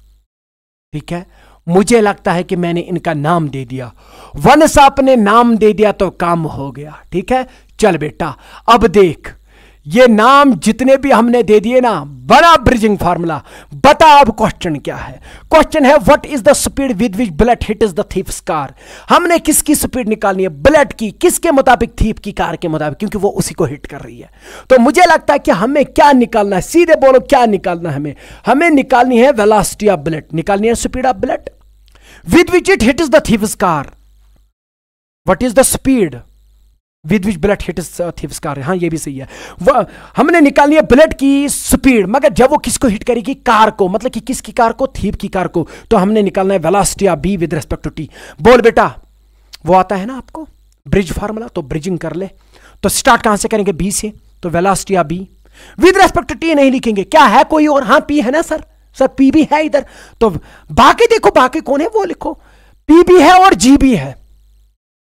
ठीक है। मुझे लगता है कि मैंने इनका नाम दे दिया, वंस आपने नाम दे दिया तो काम हो गया, ठीक है। चल बेटा अब देख, ये नाम जितने भी हमने दे दिए ना, बड़ा ब्रिजिंग फार्मूला। बता अब क्वेश्चन क्या है, क्वेश्चन है what is the speed with which bullet hit is the thieves car. हमने किसकी स्पीड निकालनी है, बुलेट की, किसके मुताबिक, थीफ की कार के मुताबिक, क्योंकि वो उसी को हिट कर रही है। तो मुझे लगता है कि हमें क्या निकालना है, सीधे बोलो क्या निकालना है हमें निकालनी है वेलोसिटी ऑफ बुलेट, निकालनी है speed of bullet with which it hit is the thieves car. What is the speed with which bullet hit thieves car, हाँ ये भी सही है। हमने निकालनी है बुलेट की स्पीड, मगर जब वो किसको हिट करेगी, कार को, मतलब कि किसकी कार को, थीफ की कार को। तो हमने निकालना है velocity of B with respect to T. बोल बेटा, वो आता है ना आपको ब्रिज फार्मूला, तो ब्रिजिंग कर ले। तो स्टार्ट कहां से करेंगे, बी से, तो velocity of B with respect to T नहीं लिखेंगे, क्या है कोई और, हाँ पी है ना सर, पी भी है इधर, तो बाकी देखो बाकी कौन है वो लिखो, पी भी है और जी भी है।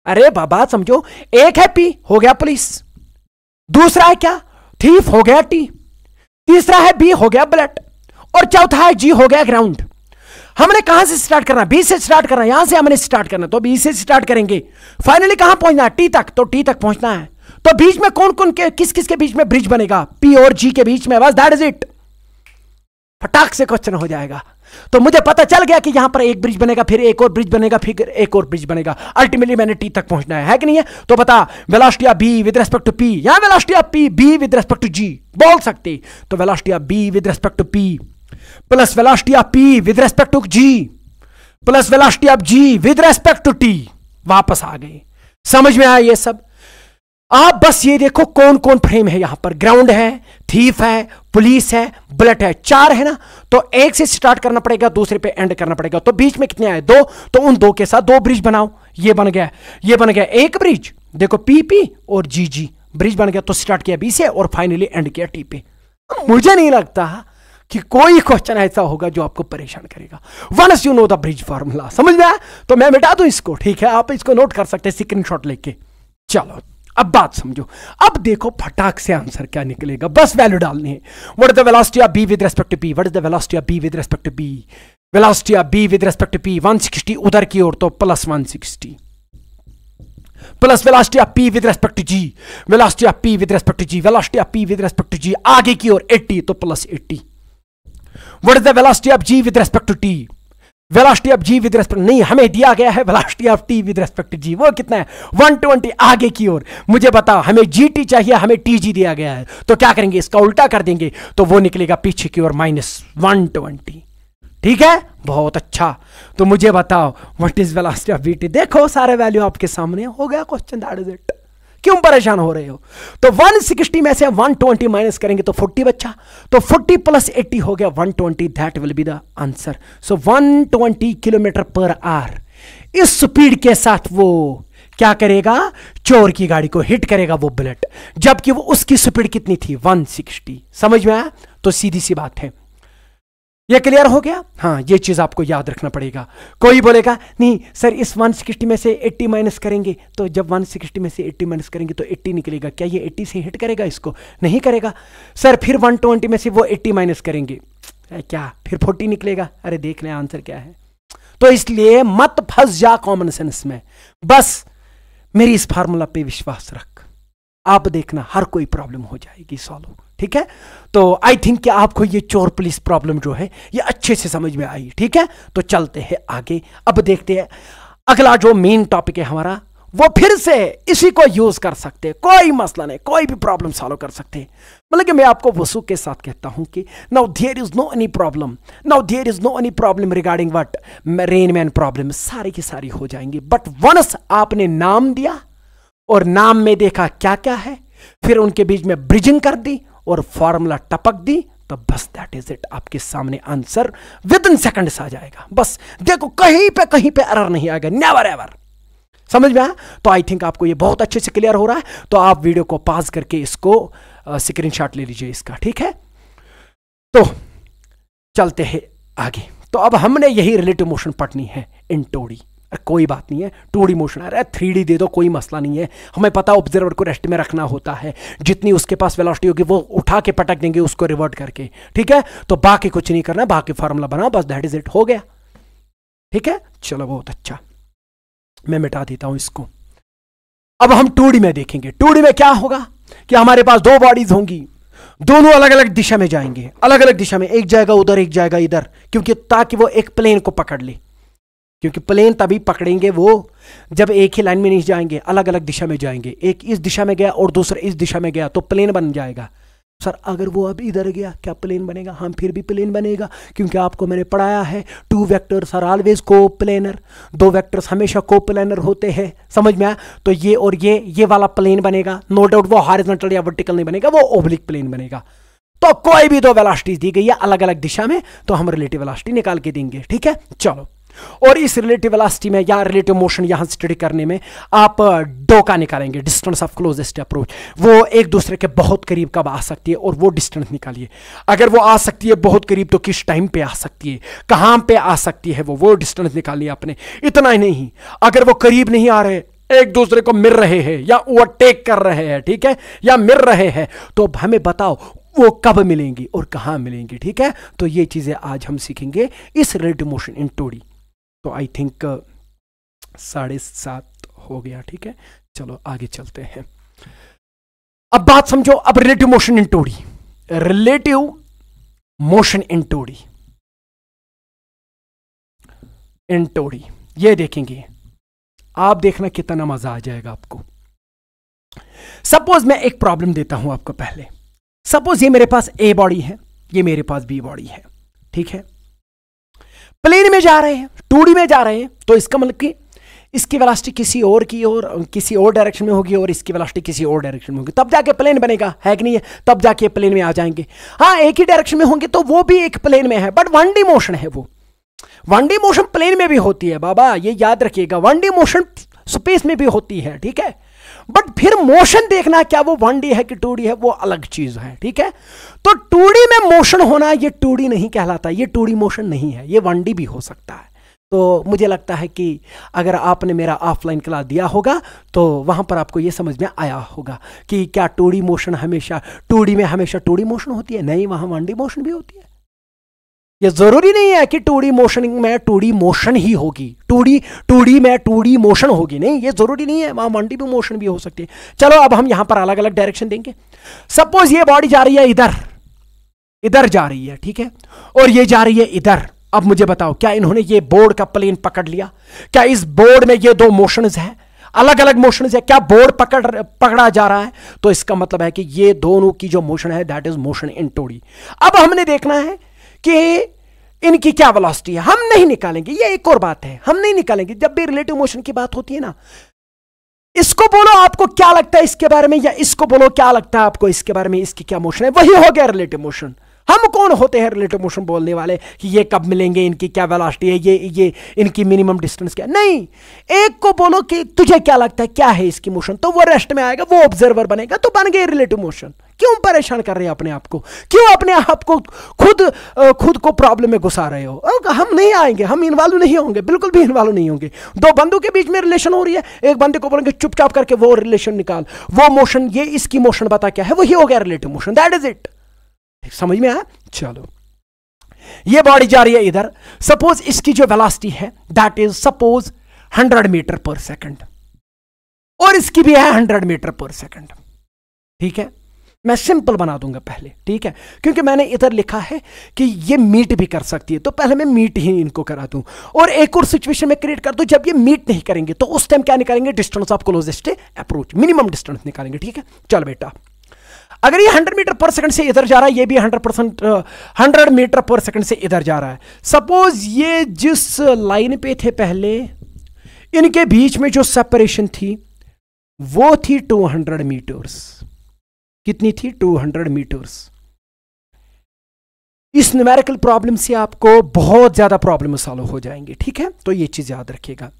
अरे बाबा समझो, एक है पी, हो गया पुलिस, दूसरा है क्या, थीफ, हो गया टी, तीसरा है बी, हो गया बुलेट, और चौथा है जी, हो गया ग्राउंड। हमने कहां से स्टार्ट करना, बी से स्टार्ट करना, यहां से हमने स्टार्ट करना, तो बी से स्टार्ट करेंगे, फाइनली कहां पहुंचना है, टी तक, तो टी तक पहुंचना है। तो बीच में कौन कौन के, किस किस के बीच में ब्रिज बनेगा, पी और जी के बीच में, बस दैट इज इट, फटाक से क्वेश्चन हो जाएगा। तो मुझे पता चल गया कि यहां पर एक ब्रिज बनेगा, फिर एक और ब्रिज बनेगा, फिर एक और ब्रिज बनेगा, अल्टीमेटली मैंने टी तक पहुंचना है कि नहीं है। तो बता, velocity of B with respect to P, या velocity of P B with respect to G बोल सकते, तो velocity of B with respect to P plus velocity of P with respect to G plus velocity of G with respect to T. वापस आ गए, समझ में आया ये सब। आप बस ये देखो कौन कौन फ्रेम है यहां पर, ग्राउंड है, थीफ है, पुलिस है, बुलेट है, चार है ना। तो एक से स्टार्ट करना पड़ेगा, दूसरे पे एंड करना पड़ेगा, तो बीच में कितने आए, दो, तो उन दो के साथ दो ब्रिज बनाओ, ये बन गया, ये बन गया एक ब्रिज, देखो पी पी और जी जी ब्रिज बन गया। तो स्टार्ट किया बी से और फाइनली एंड किया टी पे। मुझे नहीं लगता कि कोई क्वेश्चन ऐसा होगा जो आपको परेशान करेगा। Once you know the bridge formula, समझ में आया? तो मैं मिटा दूं इसको, ठीक है, आप इसको नोट कर सकते हैं स्क्रीनशॉट लेके। चलो अब बात समझो, अब देखो फटाक से आंसर क्या निकलेगा, बस वैल्यू डालनी है। What is the velocity of B with respect to P? What is the velocity of B with respect to B? Velocity of B with respect to P 160 उधर की ओर, तो plus 160 plus velocity of P with respect to G, velocity of P with respect to G, velocity of P with respect to G आगे की ओर 80, तो plus 80। What is the velocity of G with respect to T? Velocity of G with respect, नहीं हमें दिया गया है velocity of T with respect to G, वो कितना है 120 आगे की ओर। मुझे बताओ हमें जी टी चाहिए, हमें टी जी दिया गया है, तो क्या करेंगे इसका उल्टा कर देंगे, तो वो निकलेगा पीछे की ओर -120। ठीक है, बहुत अच्छा। तो मुझे बताओ what is velocity of VT? देखो सारे वैल्यू आपके सामने, हो गया क्वेश्चन, दैट इज इट। क्यों परेशान हो रहे हो? तो 160 में से 120 माइनस करेंगे तो 40 बच्चा, तो 40 प्लस 80 हो गया 120, that will be the answer. So 120 kilometre per hour इस स्पीड के साथ वो क्या करेगा, चोर की गाड़ी को हिट करेगा वो बुलेट, जबकि वो उसकी स्पीड कितनी थी 160। समझ में आया? तो सीधी सी बात है, ये क्लियर हो गया? हाँ, ये चीज आपको याद रखना पड़ेगा। कोई बोलेगा नहीं सर इस 160 में से 80 माइनस करेंगे, तो जब 160 में से 80 माइनस करेंगे तो 80 निकलेगा, क्या ये 80 से हिट करेगा इसको? नहीं करेगा। सर फिर 120 में से वो 80 माइनस करेंगे, क्या फिर 40 निकलेगा? अरे देख लें आंसर क्या है। तो इसलिए मत फंस जा कॉमन सेंस में, बस मेरी इस फार्मूला पे विश्वास रख, आप देखना हर कोई प्रॉब्लम हो जाएगी सॉल्व। ठीक है, तो आई थिंक कि आपको ये चोर पुलिस प्रॉब्लम जो है ये अच्छे से समझ में आई। ठीक है, तो चलते हैं आगे। अब देखते हैं अगला जो मेन टॉपिक है हमारा, वो फिर से इसी को यूज कर सकते हैं, कोई मसला नहीं, कोई भी प्रॉब्लम सॉल्व कर सकते हैं। मतलब कि मैं आपको वसूख के साथ कहता हूं कि now there is no any problem, now there is no any problem regarding what rain man problem, सारी की सारी हो जाएंगी। बट वंस आपने नाम दिया और नाम में देखा क्या क्या है, फिर उनके बीच में ब्रिजिंग कर दी और फॉर्मूला टपक दी, तो बस दैट इज इट, आपके सामने आंसर विद इन सेकंड्स आ जाएगा। बस देखो कहीं पे एरर नहीं आएगा, नेवर एवर। समझ में आया? तो आई थिंक आपको ये बहुत अच्छे से क्लियर हो रहा है। तो आप वीडियो को पॉज करके इसको स्क्रीनशॉट ले लीजिए इसका। ठीक है, तो चलते हैं आगे। तो अब हमने यही रिलेटिव मोशन पढ़नी है इन 2D। कोई बात नहीं है, 2D मोशन आ रहा है, 3D दे दो, कोई मसला नहीं है। हमें पता ऑब्जर्वर को रेस्ट में रखना होता है, जितनी उसके पास वेलोसिटी होगी वो उठा के पटक देंगे उसको रिवर्ट करके। ठीक है, तो बाकी कुछ नहीं करना, बाकी फार्मूला बनाओ, बस दैट इज इट, हो गया। ठीक है, चलो बहुत अच्छा, मैं मिटा देता हूं इसको। अब हम 2D में देखेंगे। 2D में क्या होगा कि हमारे पास दो बॉडीज होंगी, दोनों अलग अलग दिशा में जाएंगे, अलग अलग दिशा में, एक जाएगा उधर एक जाएगा इधर, क्योंकि ताकि वो एक प्लेन को पकड़ ले, क्योंकि प्लेन तभी पकड़ेंगे वो जब एक ही लाइन में नहीं जाएंगे, अलग अलग दिशा में जाएंगे। एक इस दिशा में गया और दूसरा इस दिशा में गया तो प्लेन बन जाएगा। सर अगर वो अब इधर गया क्या प्लेन बनेगा? हाँ, फिर भी प्लेन बनेगा, क्योंकि आपको मैंने पढ़ाया है 2 vectors are always coplanar, 2 vectors हमेशा कोप्लेनर होते हैं। समझ में आया? तो ये और ये वाला प्लेन बनेगा, नो डाउट वो हॉरिजॉन्टल या वर्टिकल नहीं बनेगा, वो ओब्लिक प्लेन बनेगा। तो कोई भी 2 वेलोसिटीज दी गई है अलग अलग दिशा में, तो हम रिलेटिव वेलोसिटी निकाल के देंगे। ठीक है, चलो। और इस रिलेटिव वेलोसिटी में या रिलेटिव मोशन यहां स्टडी करने में आप डोका निकालेंगे, डिस्टेंस ऑफ क्लोजेस्ट अप्रोच। वो एक दूसरे के बहुत करीब कब आ सकती है और वो डिस्टेंस निकालिए। अगर वो आ सकती है बहुत करीब तो किस टाइम पे आ सकती है, कहां पे आ सकती है, वो डिस्टेंस निकालिए आपने। इतना ही नहीं, अगर वो करीब नहीं आ रहे, एक दूसरे को मिल रहे हैं या ओवरटेक कर रहे हैं, ठीक है, या मिल रहे हैं, तो हमें बताओ वो कब मिलेंगी और कहां मिलेंगी। ठीक है, तो ये चीजें आज हम सीखेंगे इस रिलेटिव मोशन इन 2D। तो आई थिंक 7:30 हो गया। ठीक है, चलो आगे चलते हैं। अब बात समझो, अब relative motion in 2D, relative motion in 2D, in 2D ये देखेंगे, आप देखना कितना मजा आ जाएगा आपको। सपोज मैं एक प्रॉब्लम देता हूं आपको पहले। सपोज ये मेरे पास ए बॉडी है, ये मेरे पास बी बॉडी है। ठीक है, प्लेन में जा रहे हैं, 2D में जा रहे हैं, तो इसका मतलब कि इसकी वेलोसिटी किसी और डायरेक्शन में होगी और इसकी वेलोसिटी किसी और डायरेक्शन में होगी, तब जाके प्लेन बनेगा, है कि नहीं है? तब जाके प्लेन में आ जाएंगे। हाँ, एक ही डायरेक्शन में होंगे तो वो भी एक प्लेन में है, बट 1D मोशन है वो। वन डी मोशन प्लेन में भी होती है बाबा, ये याद रखिएगा, वन डी मोशन स्पेस में भी होती है, ठीक है। बट फिर मोशन देखना क्या वो 1D है कि 2D है, वो अलग चीज है, ठीक है। तो 2D में मोशन होना ये 2D नहीं कहलाता, ये 2D मोशन नहीं है, ये 1D भी हो सकता है। तो मुझे लगता है कि अगर आपने मेरा ऑफलाइन क्लास दिया होगा तो वहां पर आपको ये समझ में आया होगा कि क्या 2D मोशन हमेशा 2D में हमेशा 2D मोशन होती है, नहीं, वहां 1D मोशन भी होती है। ये जरूरी नहीं है कि 2D मोशन में 2D मोशन ही होगी, 2D में 2D मोशन होगी, नहीं, ये जरूरी नहीं है, वहां 1D भी मोशन भी हो सकती है। चलो अब हम यहां पर अलग अलग डायरेक्शन देंगे। सपोज ये बॉडी जा रही है इधर, इधर जा रही है, ठीक है, और ये जा रही है इधर। अब मुझे बताओ, क्या इन्होंने ये बोर्ड का प्लेन पकड़ लिया? क्या इस बोर्ड में ये दो मोशंस हैं, अलग अलग मोशंस है? क्या बोर्ड पकड़ा जा रहा है? तो इसका मतलब है कि ये दोनों की जो मोशन है that is motion in 2D। अब हमने देखना है कि इनकी क्या वेलोसिटी है, हम नहीं निकालेंगे, ये एक और बात है, हम नहीं निकालेंगे। जब भी रिलेटिव मोशन की बात होती है ना, इसको बोलो आपको क्या लगता है इसके बारे में, या इसको बोलो क्या लगता है आपको इसके बारे में, इसकी क्या मोशन है, वही हो गया रिलेटिव मोशन। हम कौन होते हैं रिलेटिव मोशन बोलने वाले कि ये कब मिलेंगे, इनकी क्या वेलोसिटी है, ये इनकी मिनिमम डिस्टेंस क्या? नहीं, एक को बोलो कि तुझे क्या लगता है क्या है इसकी मोशन, तो वो रेस्ट में आएगा, वो ऑब्जर्वर बनेगा, तो बन गए रिलेटिव मोशन। क्यों परेशान कर रहे हैं अपने आप को, क्यों अपने आप को खुद को प्रॉब्लम में घुसा रहे हो? हम नहीं आएंगे, हम इन्वॉल्व नहीं होंगे, बिल्कुल भी इन्वॉल्व नहीं होंगे। दो बंदों के बीच में रिलेशन हो रही है, एक बंदे को बोलेंगे चुपचाप करके वो रिलेशन निकाल, वो मोशन, ये इसकी मोशन बता क्या है, वही हो गया relative motion, that is it. समझ में आया? चलो, ये बॉडी जा रही है इधर, सपोज इसकी जो वेलोसिटी है that is suppose 100 metre per second, और इसकी भी है 100 मीटर पर सेकंड, ठीक है। मैं सिंपल बना दूंगा पहले, ठीक है, क्योंकि मैंने इधर लिखा है कि ये मीट भी कर सकती है, तो पहले मैं मीट ही इनको करा दूं, और एक और सिचुएशन में क्रिएट कर दूं जब ये मीट नहीं करेंगे, तो उस टाइम क्या निकालेंगे? Distance of closest approach, minimum distance निकालेंगे, ठीक है। चल बेटा, अगर ये 100 मीटर पर सेकंड से इधर जा रहा है, ये भी 100 मीटर पर सेकंड से इधर जा रहा है। सपोज ये जिस लाइन पे थे पहले, इनके बीच में जो सेपरेशन थी वो थी 200 मीटर्स। कितनी थी? 200 मीटर्स। इस न्यूमेरिकल प्रॉब्लम से आपको बहुत ज्यादा प्रॉब्लम सॉल्व हो जाएंगे, ठीक है, तो ये चीज याद रखिएगा।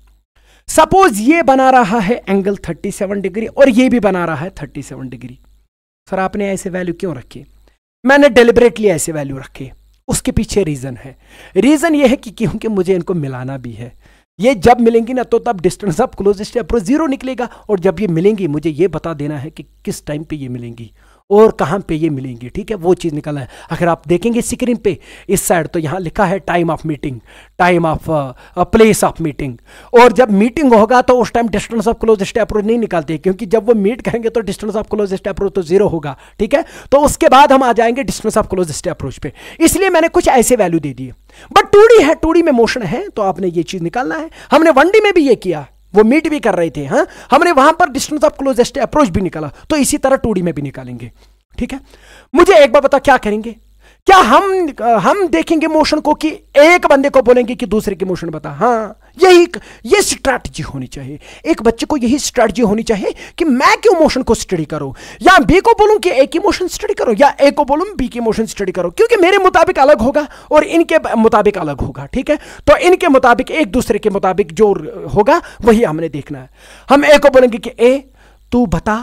सपोज ये बना रहा है एंगल 37 डिग्री और ये भी बना रहा है 37 डिग्री। सर आपने ऐसे वैल्यू क्यों रखे? मैंने डेलिबरेटली ऐसे वैल्यू रखे, उसके पीछे रीजन है। रीजन ये है कि क्योंकि मुझे इनको मिलाना भी है। ये जब मिलेंगी ना तो तब डिस्टेंस ऑफ क्लोजेस्ट अप्रोच 0 निकलेगा, और जब ये मिलेंगी मुझे ये बता देना है कि किस टाइम पे ये मिलेंगी और कहां पे ये मिलेंगी, ठीक है, वो चीज निकालना है। अगर आप देखेंगे स्क्रीन पे इस साइड तो यहां लिखा है time of meeting, time of place of meeting, और जब मीटिंग होगा तो उस time distance of closest approach नहीं निकालते, क्योंकि जब वो मीट करेंगे तो डिस्टेंस ऑफ क्लोजेस्ट अप्रोच तो 0 होगा, ठीक है। तो उसके बाद हम आ जाएंगे डिस्टेंस ऑफ क्लोजेस्ट अप्रोच पे, इसलिए मैंने कुछ ऐसे वैल्यू दे दिए। बट 2D है, 2D में मोशन है, तो आपने ये चीज निकालना है। हमने 1D में भी ये किया, वो मीट भी कर रहे थे, हाँ, हमने वहां पर डिस्टेंस ऑफ क्लोजेस्ट अप्रोच भी निकाला, तो इसी तरह 2D में भी निकालेंगे, ठीक है। मुझे एक बार बता, क्या करेंगे? क्या हम देखेंगे मोशन को कि एक बंदे को बोलेंगे कि दूसरे की मोशन बता? हाँ, ये स्ट्रैटेजी होनी चाहिए। एक बच्चे को यही स्ट्रैटेजी होनी चाहिए कि मैं क्यों मोशन को स्टडी करूं, या बी को बोलूं कि ए की मोशन स्टडी करो, या ए को बोलूं बी की मोशन स्टडी करो, क्योंकि मेरे मुताबिक अलग होगा और इनके मुताबिक अलग होगा, ठीक है। तो इनके मुताबिक, एक दूसरे के मुताबिक जो होगा वही हमने देखना है। हम ए को बोलेंगे कि ए तू बता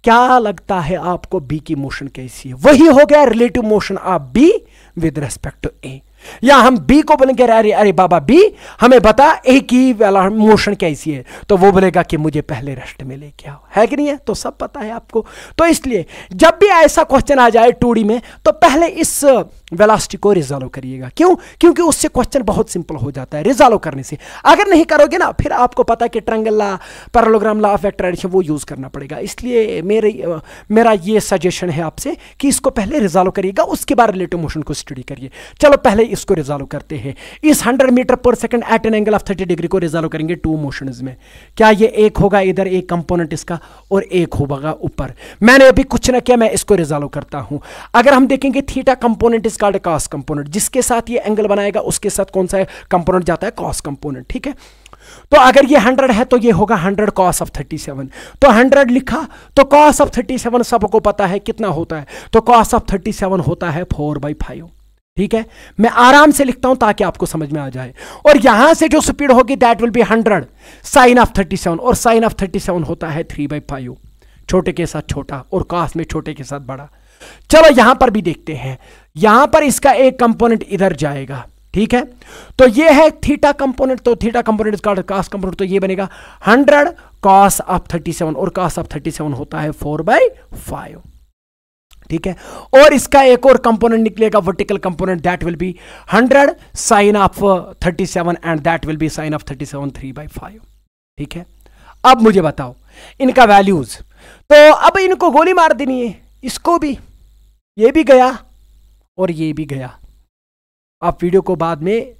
क्या लगता है आपको बी की मोशन कैसी है, वही हो गया relative motion of B with respect to A. या हम बी को बोलेंगे अरे बाबा बी हमें बता ए की मोशन कैसी है, तो वो बोलेगा कि मुझे पहले रेस्ट में लेके आओ, है कि नहीं है? तो सब पता है आपको। तो इसलिए जब भी ऐसा क्वेश्चन आ जाए 2D में तो पहले इस वेलोसिटी को रिजॉल्व करिएगा। क्यों? क्योंकि उससे क्वेश्चन बहुत सिंपल हो जाता है रिजॉल्व करने से। अगर नहीं करोगे ना फिर आपको पता है कि triangle law, parallelogram law of vector addition वो यूज करना पड़ेगा। इसलिए मेरा ये सजेशन है आपसे कि इसको पहले रिजॉल्व करिएगा, उसके बाद रिलेटिव मोशन को स्टडी करिए। चलो पहले इसको रिजॉल्व करते हैं। इस 100 metre per second at an angle of 30 degree को रिजॉल्व करेंगे 2 मोशंस में। क्या ये एक होगा इधर, एक कंपोनेंट इसका, और एक होगा ऊपर। मैंने अभी कुछ ना किया, मैं इसको रिजॉल्व करता हूं। अगर हम देखेंगे theta component is called cos component, जिसके साथ ये एंगल बनाएगा उसके साथ कौन सा कंपोनेंट जाता है? कॉस कंपोनेंट, ठीक है। तो अगर ये 100 है तो ये होगा 100 cos ऑफ 37। तो 100 लिखा तो cos ऑफ 37 सबको पता है कितना होता है, तो cos ऑफ 37 होता है 4/5, ठीक है, मैं आराम से लिखता हूं ताकि आपको समझ में आ जाए। और यहां से जो स्पीड होगी that will be 100 sine of 37, और साइन ऑफ 37 होता है 3/5, छोटे के साथ छोटा और cos में छोटे के साथ बड़ा। चलो यहां पर भी देखते हैं, यहां पर इसका एक कंपोनेंट इधर जाएगा, ठीक है, तो ये है थीटा कंपोनेंट, तो थीटा कंपोनेंट इसका cos कंपोनेंट, तो ये बनेगा 100 cos ऑफ 37, और cos ऑफ 37 होता है 4/5, ठीक है। और इसका एक और कंपोनेंट निकलेगा vertical component, that will be 100 sine of 37 and that will be sine of 37 3/5, ठीक है। अब मुझे बताओ इनका वैल्यूज, तो अब इनको गोली मार देनी है, इसको भी, ये भी गया और ये भी गया। आप वीडियो को बाद में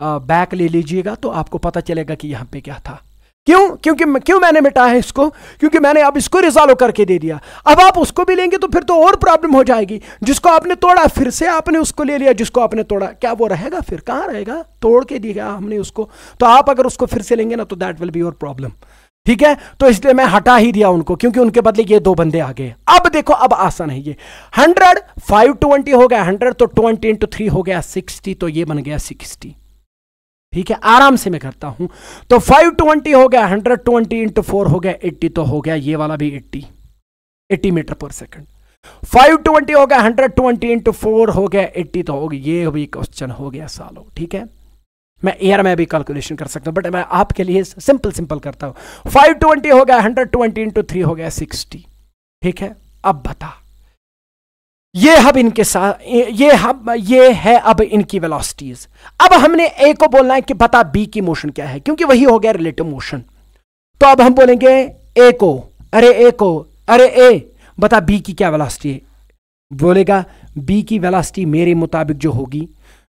बैक ले लीजिएगा तो आपको पता चलेगा कि यहां पे क्या था। क्यों मैंने मिटाया है इसको, क्योंकि मैंने अब इसको रिजॉल्व करके दे दिया। अब आप उसको भी लेंगे तो फिर तो और प्रॉब्लम हो जाएगी। जिसको आपने तोड़ा फिर से आपने उसको ले लिया, जिसको आपने तोड़ा क्या वो रहेगा, फिर कहां रहेगा, तोड़ के दिया हमने उसको, तो आप अगर उसको फिर से लेंगे ना तो that will be your problem, ठीक है। तो इसलिए मैं हटा ही दिया उनको, क्योंकि उनके बदले ये दो बंदे आ गए। अब देखो अब आसान है ये 100 520 हो गया 100, तो 20 into 3 हो गया 60, तो ये बन गया 60, ठीक है। आराम से मैं करता हूं, तो 520 हो गया 100, 20 into 4 हो गया 80, तो हो गया ये वाला भी 80 मीटर पर सेकंड। 520 हो गया 100, 20 into 4 हो गया 80, तो हो गया, ये भी क्वेश्चन हो गया सालों, ठीक है। मैं एयर में भी कैलकुलेशन कर सकता हूं, बट मैं आपके लिए सिंपल करता हूं। 520 हो गया 100, 20 into 3 हो गया 60, ठीक है। अब बता, ये हब इनके साथ, ये है अब इनकी वेलोसिटीज। अब हमने ए को बोलना है कि बता बी की मोशन क्या है, क्योंकि वही हो गया रिलेटिव मोशन। तो अब हम बोलेंगे ए को, अरे ए बता बी की क्या वेलोसिटी है। बोलेगा बी की वेलोसिटी मेरे मुताबिक जो होगी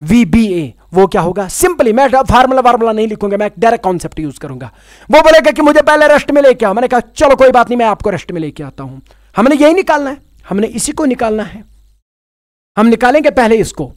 VBA, वो क्या होगा, सिंपली मैं फार्मूला नहीं लिखूंगा, मैं डायरेक्ट कॉन्सेप्ट यूज करूंगा। वो बोलेगा कि मुझे पहले रेस्ट में लेके आओ, मैंने कहा चलो कोई बात नहीं, मैं आपको रेस्ट में लेके आता हूं। हमने यही निकालना है, हमने इसी को निकालना है। हम निकालेंगे पहले इसको।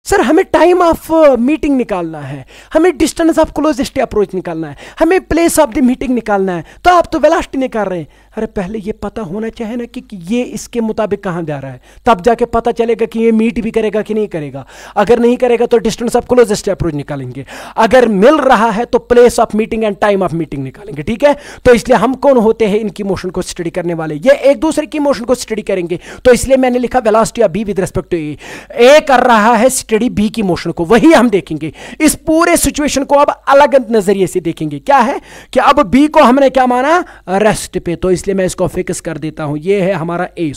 सर हमें टाइम ऑफ मीटिंग निकालना है, हमें डिस्टेंस ऑफ क्लोजेस्ट अप्रोच निकालना है, हमें प्लेस ऑफ द मीटिंग निकालना है, तो आप तो वेलोसिटी निकाल रहे हैं। अरे पहले ये पता होना चाहिए ना कि ये इसके मुताबिक कहां जा रहा है, तब जाके पता चलेगा कि ये मीट भी करेगा कि नहीं करेगा। अगर नहीं करेगा तो डिस्टेंस ऑफ क्लोजेस्ट अप्रोच निकालेंगे, अगर मिल रहा है तो place of meeting and time of meeting निकालेंगे, ठीक है। तो इसलिए हम कौन होते हैं इनकी मोशन को स्टडी करने वाले, ये एक दूसरे की मोशन को स्टडी करेंगे। तो इसलिए मैंने लिखा velocity of B with respect to A कर रहा है स्टडी बी की मोशन को, वही हम देखेंगे। इस पूरे सिचुएशन को अब अलग नजरिए से देखेंगे। क्या है कि अब बी को हमने क्या माना, रेस्ट पे, तो इसलिए मैं इसको फिक्स कर देता हूं। ये है हमारा ए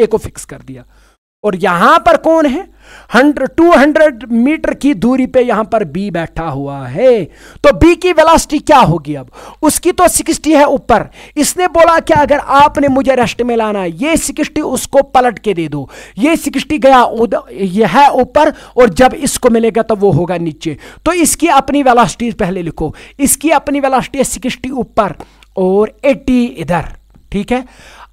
को फिक्स कर दिया। और यहां पर कौन है, 200 मीटर की दूरी पे यहां पर बी बैठा हुआ है। तो बी की वेलोसिटी क्या होगी, अब उसकी तो 60 है ऊपर। इसने बोला कि अगर आपने मुझे रेस्ट में लाना है, ये 60 उसको पलट के दे दो, ये 60 गया ये है ऊपर, और जब इसको मिलेगा तो वो होगा नीचे। तो इसकी अपनी वेलोसिटी पहले लिखो, इसकी अपनी वेलोसिटी 60 ऊपर और 80 इधर, ठीक है।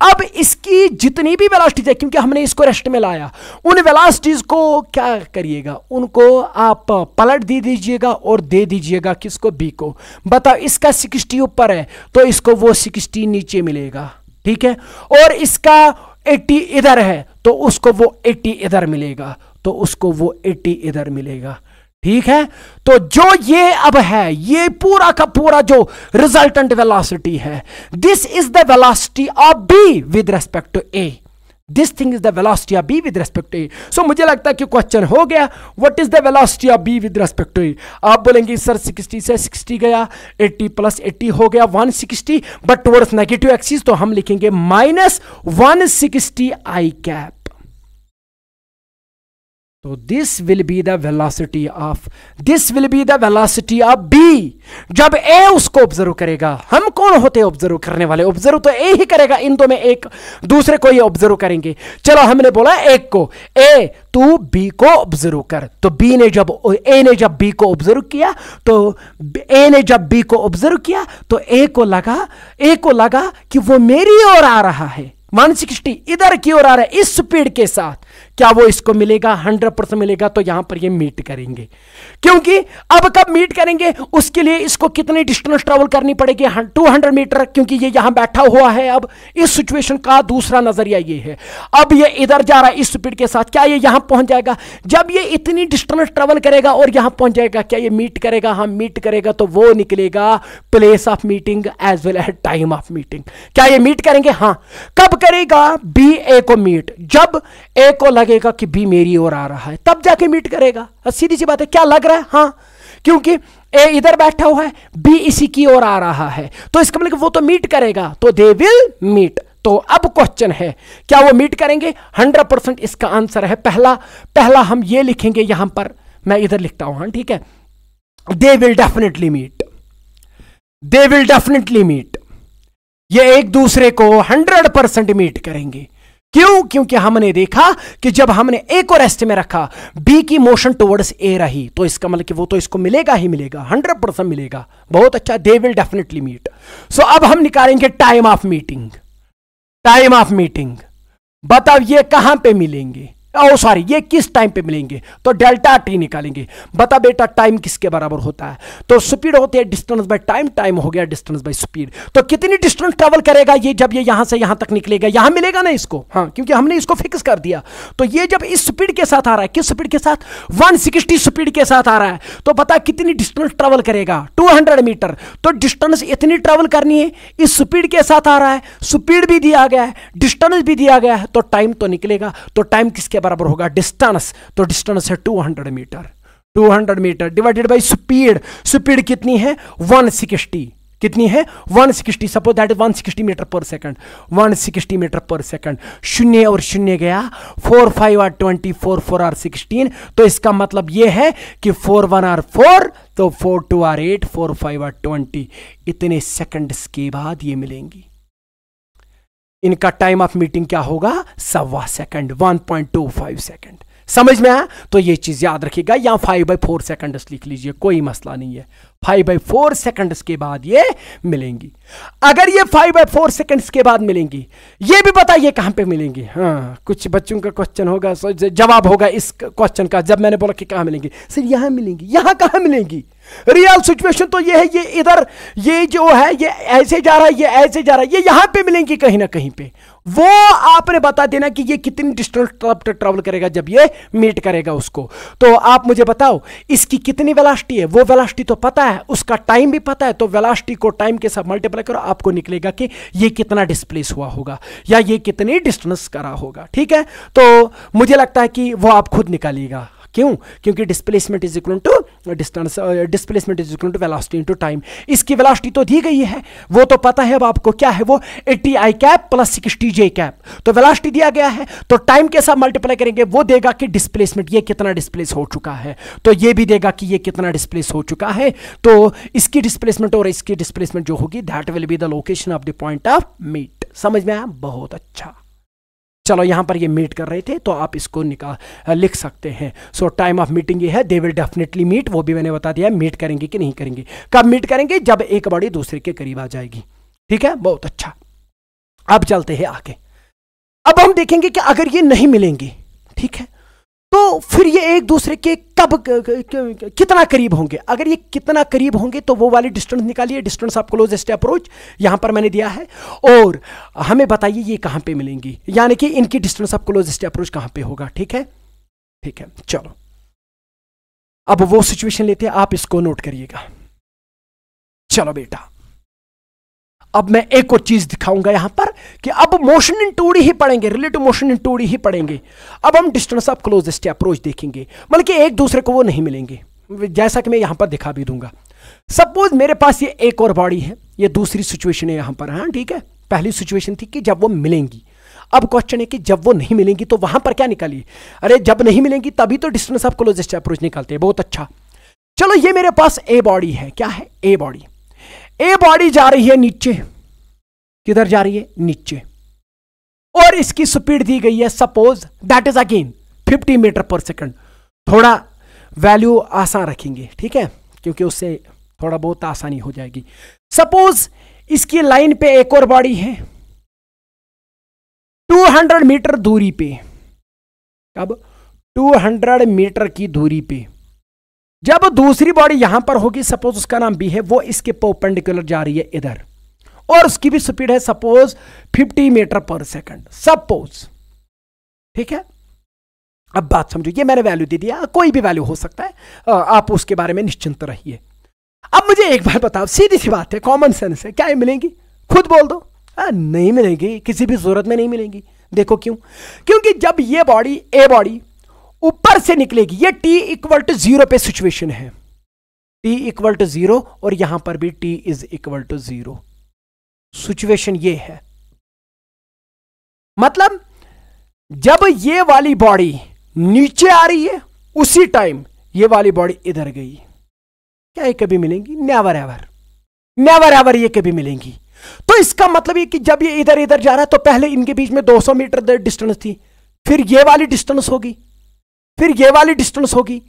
अब इसकी जितनी भी वेलोसिटीज है, क्योंकि हमने इसको रेस्ट में लाया, उन वेलोसिटीज को क्या करिएगा, उनको आप पलट दे दीजिएगा और दे दीजिएगा किसको, बी को। बताओ इसका 60 ऊपर है तो इसको वो 60 नीचे मिलेगा, ठीक है। और इसका 80 इधर है तो उसको वो 80 इधर मिलेगा, तो उसको वो 80 इधर मिलेगा, ठीक है। तो जो ये अब है, ये पूरा का पूरा जो रिजल्टेंट वेलोसिटी है, this is the velocity of B with respect to A. This thing is the velocity of B with respect to A. So मुझे लगता है कि क्वेश्चन हो गया, what is the velocity of B with respect to A. आप बोलेंगे sir 60 से 60 गया, 80 प्लस 80 हो गया 160, बट टुवर्ड्स नेगेटिव एक्सिस, तो हम लिखेंगे -160 आई कैप। तो this will be the velocity of B. जब ए उसको ऑब्जर्व करेगा, हम कौन होते हैं ऑब्जर्व करने वाले, ऑब्जर्व तो ए ही करेगा, इन दो में एक दूसरे को ही ऑब्जर्व करेंगे। चलो हमने बोला एक को, ए तू बी को ऑब्जर्व कर, तो ए ने जब बी को ऑब्जर्व किया, तो ए ने जब बी को ऑब्जर्व किया तो ए को लगा कि वो मेरी ओर आ रहा है, 160 इधर की ओर आ रहा है इस स्पीड के साथ। क्या वो इसको मिलेगा? 100% मिलेगा। तो यहां पर ये मीट करेंगे, क्योंकि अब कब मीट करेंगे, उसके लिए इसको कितनी डिस्टेंस ट्रेवल करनी पड़ेगी? 200 मीटर, क्योंकि ये यहां बैठा हुआ है। अब इस सिचुएशन का दूसरा नजरिया ये है, अब ये इधर जा रहा है इस स्पीड के साथ, क्या ये यहां पहुंच जाएगा? जब ये इतनी डिस्टेंस ट्रेवल करेगा और यहां पहुंच जाएगा, क्या ये मीट करेगा? हाँ, मीट करेगा। तो वो निकलेगा place of meeting as well as time of meeting. क्या ये मीट करेंगे? हाँ। कब करेगा? बी ए को मीट, जब ए को लगेगा कि बी मेरी ओर आ रहा है, तब जाके मीट करेगा। सीधी सी बात है, क्या लग रहा है? हाँ, क्योंकि ए इधर बैठा हुआ है, बी इसी की ओर आ रहा है, तो इसका मतलब वो तो मीट करेगा, तो दे विल मीट। तो अब क्वेश्चन है, क्या वो मीट करेंगे? 100% इसका आंसर है पहला हम ये लिखेंगे यहां पर, मैं इधर लिखता हूं, हाँ ठीक है, they will definitely meet, they will definitely meet. ये एक दूसरे को 100% मीट करेंगे। क्यों? क्योंकि हमने देखा कि जब हमने ए को रेस्ट में रखा, बी की मोशन टुवर्ड्स ए रही, तो इसका मतलब कि वो तो इसको मिलेगा ही मिलेगा, 100% मिलेगा। बहुत अच्छा, दे विल डेफिनेटली मीट। सो अब हम निकालेंगे time of meeting. Time of meeting, बताओ ये कहां पे मिलेंगे? ओ सॉरी, ये किस टाइम पे मिलेंगे? तो डेल्टा टी निकालेंगे। बता बेटा टाइम किसके बराबर होता है? तो स्पीड होती है डिस्टेंस बाय टाइम, टाइम हो गया डिस्टेंस बाय स्पीड। तो कितनी डिस्टेंस ट्रेवल करेगा ये जब ये यहां से यहां तक निकलेगा? यहां मिलेगा ना इसको, हाँ, क्योंकि हमने इसको फिक्स कर दिया। तो ये जब इस स्पीड के साथ आ रहा है, किस स्पीड के साथ? 160 स्पीड के साथ आ रहा है, तो बता कितनी डिस्टेंस ट्रेवल करेगा? 200 मीटर। तो डिस्टेंस इतनी ट्रेवल करनी है, इस स्पीड के साथ आ रहा है, स्पीड भी दिया गया है, डिस्टेंस भी दिया गया है, तो टाइम तो निकलेगा। तो टाइम किसके बराबर होगा? डिस्टेंस। तो डिस्टेंस है 200 metre. 200 metre divided by speed. Speed कितनी है? 160। कितनी है? 160। Suppose that is 160 metre per second. 160 metre per second. शून्य और शून्य गया, 4 5 आर 20, 4 4 आर 16। तो इसका मतलब यह है कि 4 1 आर 4, तो 4 2 आर 8, 4 5 आर 20। इतने सेकंड्स के बाद ये मिलेंगी। इनका टाइम ऑफ मीटिंग क्या होगा? 1.25 सेकंड, 1.25 सेकंड। समझ में आया? तो ये चीज याद रखिएगा, यहां 5/4 सेकंड्स लिख लीजिए, कोई मसला नहीं है। 5/4 सेकंड्स के बाद ये मिलेंगी। अगर ये 5/4 सेकंड्स के बाद मिलेंगी, ये भी बताइए कहां पे मिलेंगी? हाँ, कुछ बच्चों का क्वेश्चन होगा, जवाब होगा इस क्वेश्चन का, जब मैंने बोला कि कहां मिलेंगी, सिर्फ यहां मिलेंगी। यहां कहां मिलेंगी? रियल सिचुएशन तो ये है, ये इधर, ये जो है ये ऐसे जा रहा है, ये ऐसे जा रहा है, ये यहां पे मिलेंगी कहीं ना कहीं पे। वो आपने बता देना कि ये कितनी डिस्टेंस ट्रेवल करेगा जब ये मीट करेगा उसको। तो आप मुझे बताओ इसकी कितनी वेलोसिटी है? वो वेलोसिटी तो पता है, उसका टाइम भी पता है, तो वेलोसिटी को टाइम के साथ मल्टीप्लाई करो, आपको निकलेगा कि ये कितना डिस्प्लेस हुआ होगा या ये कितनी डिस्टेंस करा होगा। ठीक है, तो मुझे लगता है कि वो आप खुद निकालिएगा। क्यों? क्योंकि displacement is equal to distance, displacement is equal to velocity into time. इसकी वेलोसिटी तो दी गई है, वो तो पता है अब आपको, क्या है वो? 80 आई कैप प्लस 60 जे कैप। तो वेलोसिटी दिया गया है, तो टाइम के साथ मल्टीप्लाई करेंगे, वो देगा कि डिस्प्लेसमेंट ये कितना डिस्प्लेस हो चुका है, तो ये भी देगा कि ये कितना डिस्प्लेस हो चुका है। तो इसकी डिस्प्लेसमेंट और इसकी डिस्प्लेसमेंट जो होगी, that will be the location of the point of meat. समझ में आया? बहुत अच्छा। चलो यहां पर ये मीट कर रहे थे, तो आप इसको लिख सकते हैं। सो टाइम ऑफ मीटिंग ये है, दे विल डेफिनेटली मीट। वो भी मैंने बता दिया, मीट करेंगे कि नहीं करेंगे। कब मीट करेंगे? जब एक बॉडी दूसरे के करीब आ जाएगी। ठीक है, बहुत अच्छा। अब चलते हैं आगे। अब हम देखेंगे कि अगर ये नहीं मिलेंगे, ठीक है, तो फिर ये एक दूसरे के कब कितना करीब होंगे। अगर ये कितना करीब होंगे तो वो वाली डिस्टेंस निकालिए, डिस्टेंस ऑफ क्लोजेस्ट अप्रोच यहां पर मैंने दिया है, और हमें बताइए ये कहां पे मिलेंगी, यानी कि इनकी डिस्टेंस ऑफ क्लोजेस्ट अप्रोच कहां पे होगा। ठीक है, ठीक है, चलो अब वो सिचुएशन लेते हैं, आप इसको नोट करिएगा। चलो बेटा, अब मैं एक और चीज दिखाऊंगा यहां पर कि अब मोशन इन 2D ही पढ़ेंगे, रिलेटिव मोशन इन 2D ही पढ़ेंगे। अब हम डिस्टेंस ऑफ क्लोजेस्ट अप्रोच देखेंगे, मतलब कि एक दूसरे को वो नहीं मिलेंगे, जैसा कि मैं यहां पर दिखा भी दूंगा। सपोज मेरे पास ये एक और बॉडी है, ये दूसरी सिचुएशन है यहां पर। हाँ ठीक है, पहली सिचुएशन थी कि जब वो मिलेंगी। अब क्वेश्चन है कि जब वो नहीं मिलेंगी तो वहां पर क्या निकालिए? अरे जब नहीं मिलेंगी तभी तो डिस्टेंस ऑफ क्लोजेस्ट अप्रोच निकालते हैं। बहुत अच्छा, चलो ये मेरे पास ए बॉडी है। क्या है? A body. ए बॉडी जा रही है नीचे। किधर जा रही है? नीचे। और इसकी स्पीड दी गई है, suppose that is again 50 metre per second. थोड़ा वैल्यू आसान रखेंगे, ठीक है, क्योंकि उससे थोड़ा बहुत आसानी हो जाएगी। सपोज इसकी लाइन पे एक और बॉडी है 200 मीटर दूरी पे। अब 200 मीटर की दूरी पे जब दूसरी बॉडी यहां पर होगी, सपोज उसका नाम बी है, वो इसके परपेंडिकुलर जा रही है इधर, और उसकी भी स्पीड है suppose 50 metre per second, suppose, ठीक है। अब बात समझो, ये मैंने वैल्यू दे दिया, कोई भी वैल्यू हो सकता है, आप उसके बारे में निश्चिंत रहिए। अब मुझे एक बार बताओ, सीधी सी बात है, कॉमन सेंस है, क्या ये मिलेंगी? खुद बोल दो। नहीं मिलेंगी, किसी भी सूरत में नहीं मिलेंगी। देखो क्यों? क्योंकि जब ये बॉडी, ए बॉडी ऊपर से निकलेगी, ये t इक्वल टू 0 पे सिचुएशन है, t इक्वल टू 0, और यहां पर भी t is equal to 0, situation ये है। मतलब जब ये वाली बॉडी नीचे आ रही है, उसी टाइम ये वाली बॉडी इधर गई, क्या ये कभी मिलेंगी? नेवर एवर, नेवर एवर ये कभी मिलेंगी। तो इसका मतलब ये कि जब ये इधर इधर जा रहा है, तो पहले इनके बीच में 200 मीटर डिस्टेंस थी, फिर ये वाली डिस्टेंस होगी, फिर ये वाली डिस्टेंस होगी,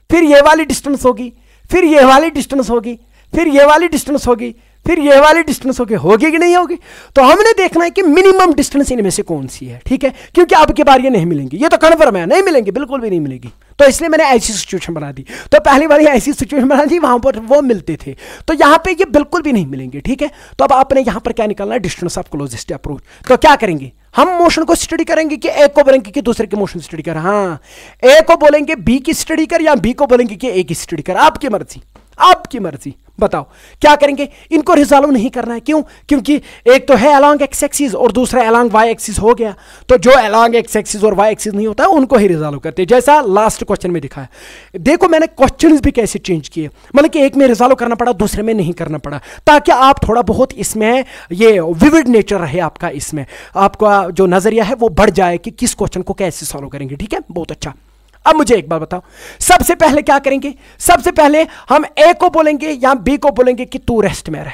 फिर ये वाली डिस्टेंस होगी, फिर ये वाली डिस्टेंस होगी, फिर ये वाली डिस्टेंस होगी, फिर ये वाली डिस्टेंस होगी कि नहीं होगी? तो हमने देखना है कि मिनिमम डिस्टेंस इनमें से कौन सी है, ठीक है। क्योंकि अब की बार ये नहीं मिलेंगी, ये तो कन्फर्म है, नहीं मिलेंगी, बिल्कुल भी नहीं मिलेगी। तो इसलिए मैंने ऐसी सिचुएशन बना दी, तो पहली बार ऐसी सिचुएशन बना दी, वहां पर वो मिलते थे, तो यहां पे ये बिल्कुल भी नहीं मिलेंगे, ठीक है। तो अब आपने यहां पर क्या निकालना है? Distance of closest approach. तो क्या करेंगे हम? मोशन को स्टडी करेंगे कि एक को बोलेंगे कि दूसरे के मोशन स्टडी कर? हाँ, ए को बोलेंगे बी की स्टडी कर, या बी को बोलेंगे कि ए की स्टडी कर, आपकी मर्जी, आपकी मर्जी। बताओ क्या करेंगे? इनको रिजॉल्व नहीं करना है, क्यों? क्योंकि एक तो है अलोंग एक्स एक्सिस और दूसरा अलोंग वाई एक्सिस हो गया, तो जो अलोंग एक्स एक्सिस और वाई एक्सिस नहीं होता है उनको ही रिजॉल्व करते हैं, जैसा लास्ट क्वेश्चन में दिखा है। देखो मैंने क्वेश्चंस भी कैसे चेंज किए, मतलब कि एक में रिजॉल्व करना पड़ा, दूसरे में नहीं करना पड़ा, ताकि आप थोड़ा बहुत इसमें ये विविड नेचर रहे आपका, इसमें आपका जो नजरिया है वो बढ़ जाए कि किस क्वेश्चन को कैसे सॉल्व करेंगे, ठीक है। बहुत अच्छा। अब मुझे एक बार बताओ, सबसे पहले क्या करेंगे? सबसे पहले हम ए को बोलेंगे या बी को बोलेंगे कि तू रेस्ट में रह,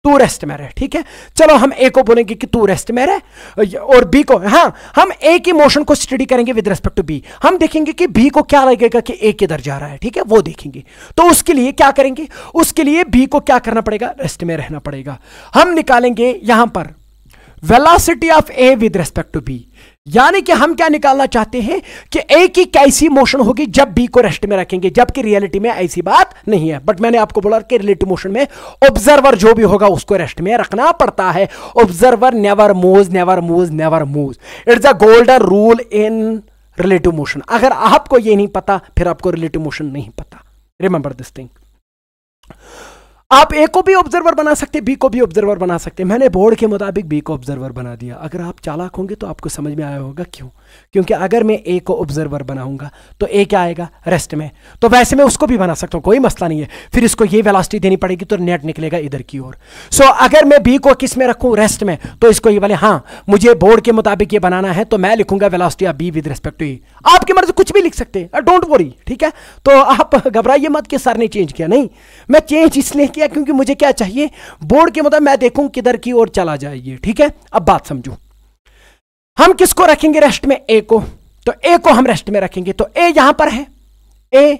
तू रेस्ट में रह, ठीक है। चलो हम ए को बोलेंगे कि तू रेस्ट में रह, और बी को, हाँ, हम ए की मोशन को स्टडी करेंगे विद रिस्पेक्ट टू बी। हम देखेंगे कि बी को क्या लगेगा कि ए किधर जा रहा है, ठीक है, वो देखेंगे। तो उसके लिए क्या करेंगे? उसके लिए बी को क्या करना पड़ेगा? रेस्ट में रहना पड़ेगा। हम निकालेंगे यहां पर velocity of A with respect to B, यानी कि हम क्या निकालना चाहते हैं कि ए की कैसी मोशन होगी जब बी को रेस्ट में रखेंगे, जबकि रियलिटी में ऐसी बात नहीं है। बट मैंने आपको बोला कि रिलेटिव मोशन में ऑब्जर्वर जो भी होगा उसको रेस्ट में रखना पड़ता है। Observer never moves, never moves, never moves. It's a golden rule in relative motion. अगर आपको ये नहीं पता फिर आपको रिलेटिव मोशन नहीं पता। Remember this thing. आप ए को भी ऑब्जर्वर बना सकते, बी को भी ऑब्जर्वर बना सकते। मैंने बोर्ड के मुताबिक बी को ऑब्जर्वर बना दिया। अगर आप चालाक होंगे तो आपको समझ में आया होगा क्यों। क्योंकि अगर मैं ए को ऑब्जर्वर बनाऊंगा तो ए क्या आएगा? रेस्ट में। तो वैसे मैं उसको भी बना सकता हूं, कोई मसला नहीं है। फिर इसको ये वेलोसिटी देनी पड़ेगी तो नेट निकलेगा इधर की ओर। सो अगर मैं बी को किस में रखूं? रेस्ट में। तो इसको ये वाले, हाँ मुझे बोर्ड के मुताबिक ये बनाना है तो मैं लिखूंगा velocity of B with respect to A. आपकी मर्जी, कुछ भी लिख सकते हैं, डोंट वरी, ठीक है। तो आप घबराइए मत कि सर ने चेंज किया, नहीं, मैं चेंज इसलिए किया क्योंकि मुझे क्या चाहिए, बोर्ड के मुताबिक मैं देखूं किधर की ओर चला जाए, ठीक है। अब बात समझो, हम किसको रखेंगे रेस्ट में? ए को। तो ए को हम रेस्ट में रखेंगे, तो ए यहां पर है, ए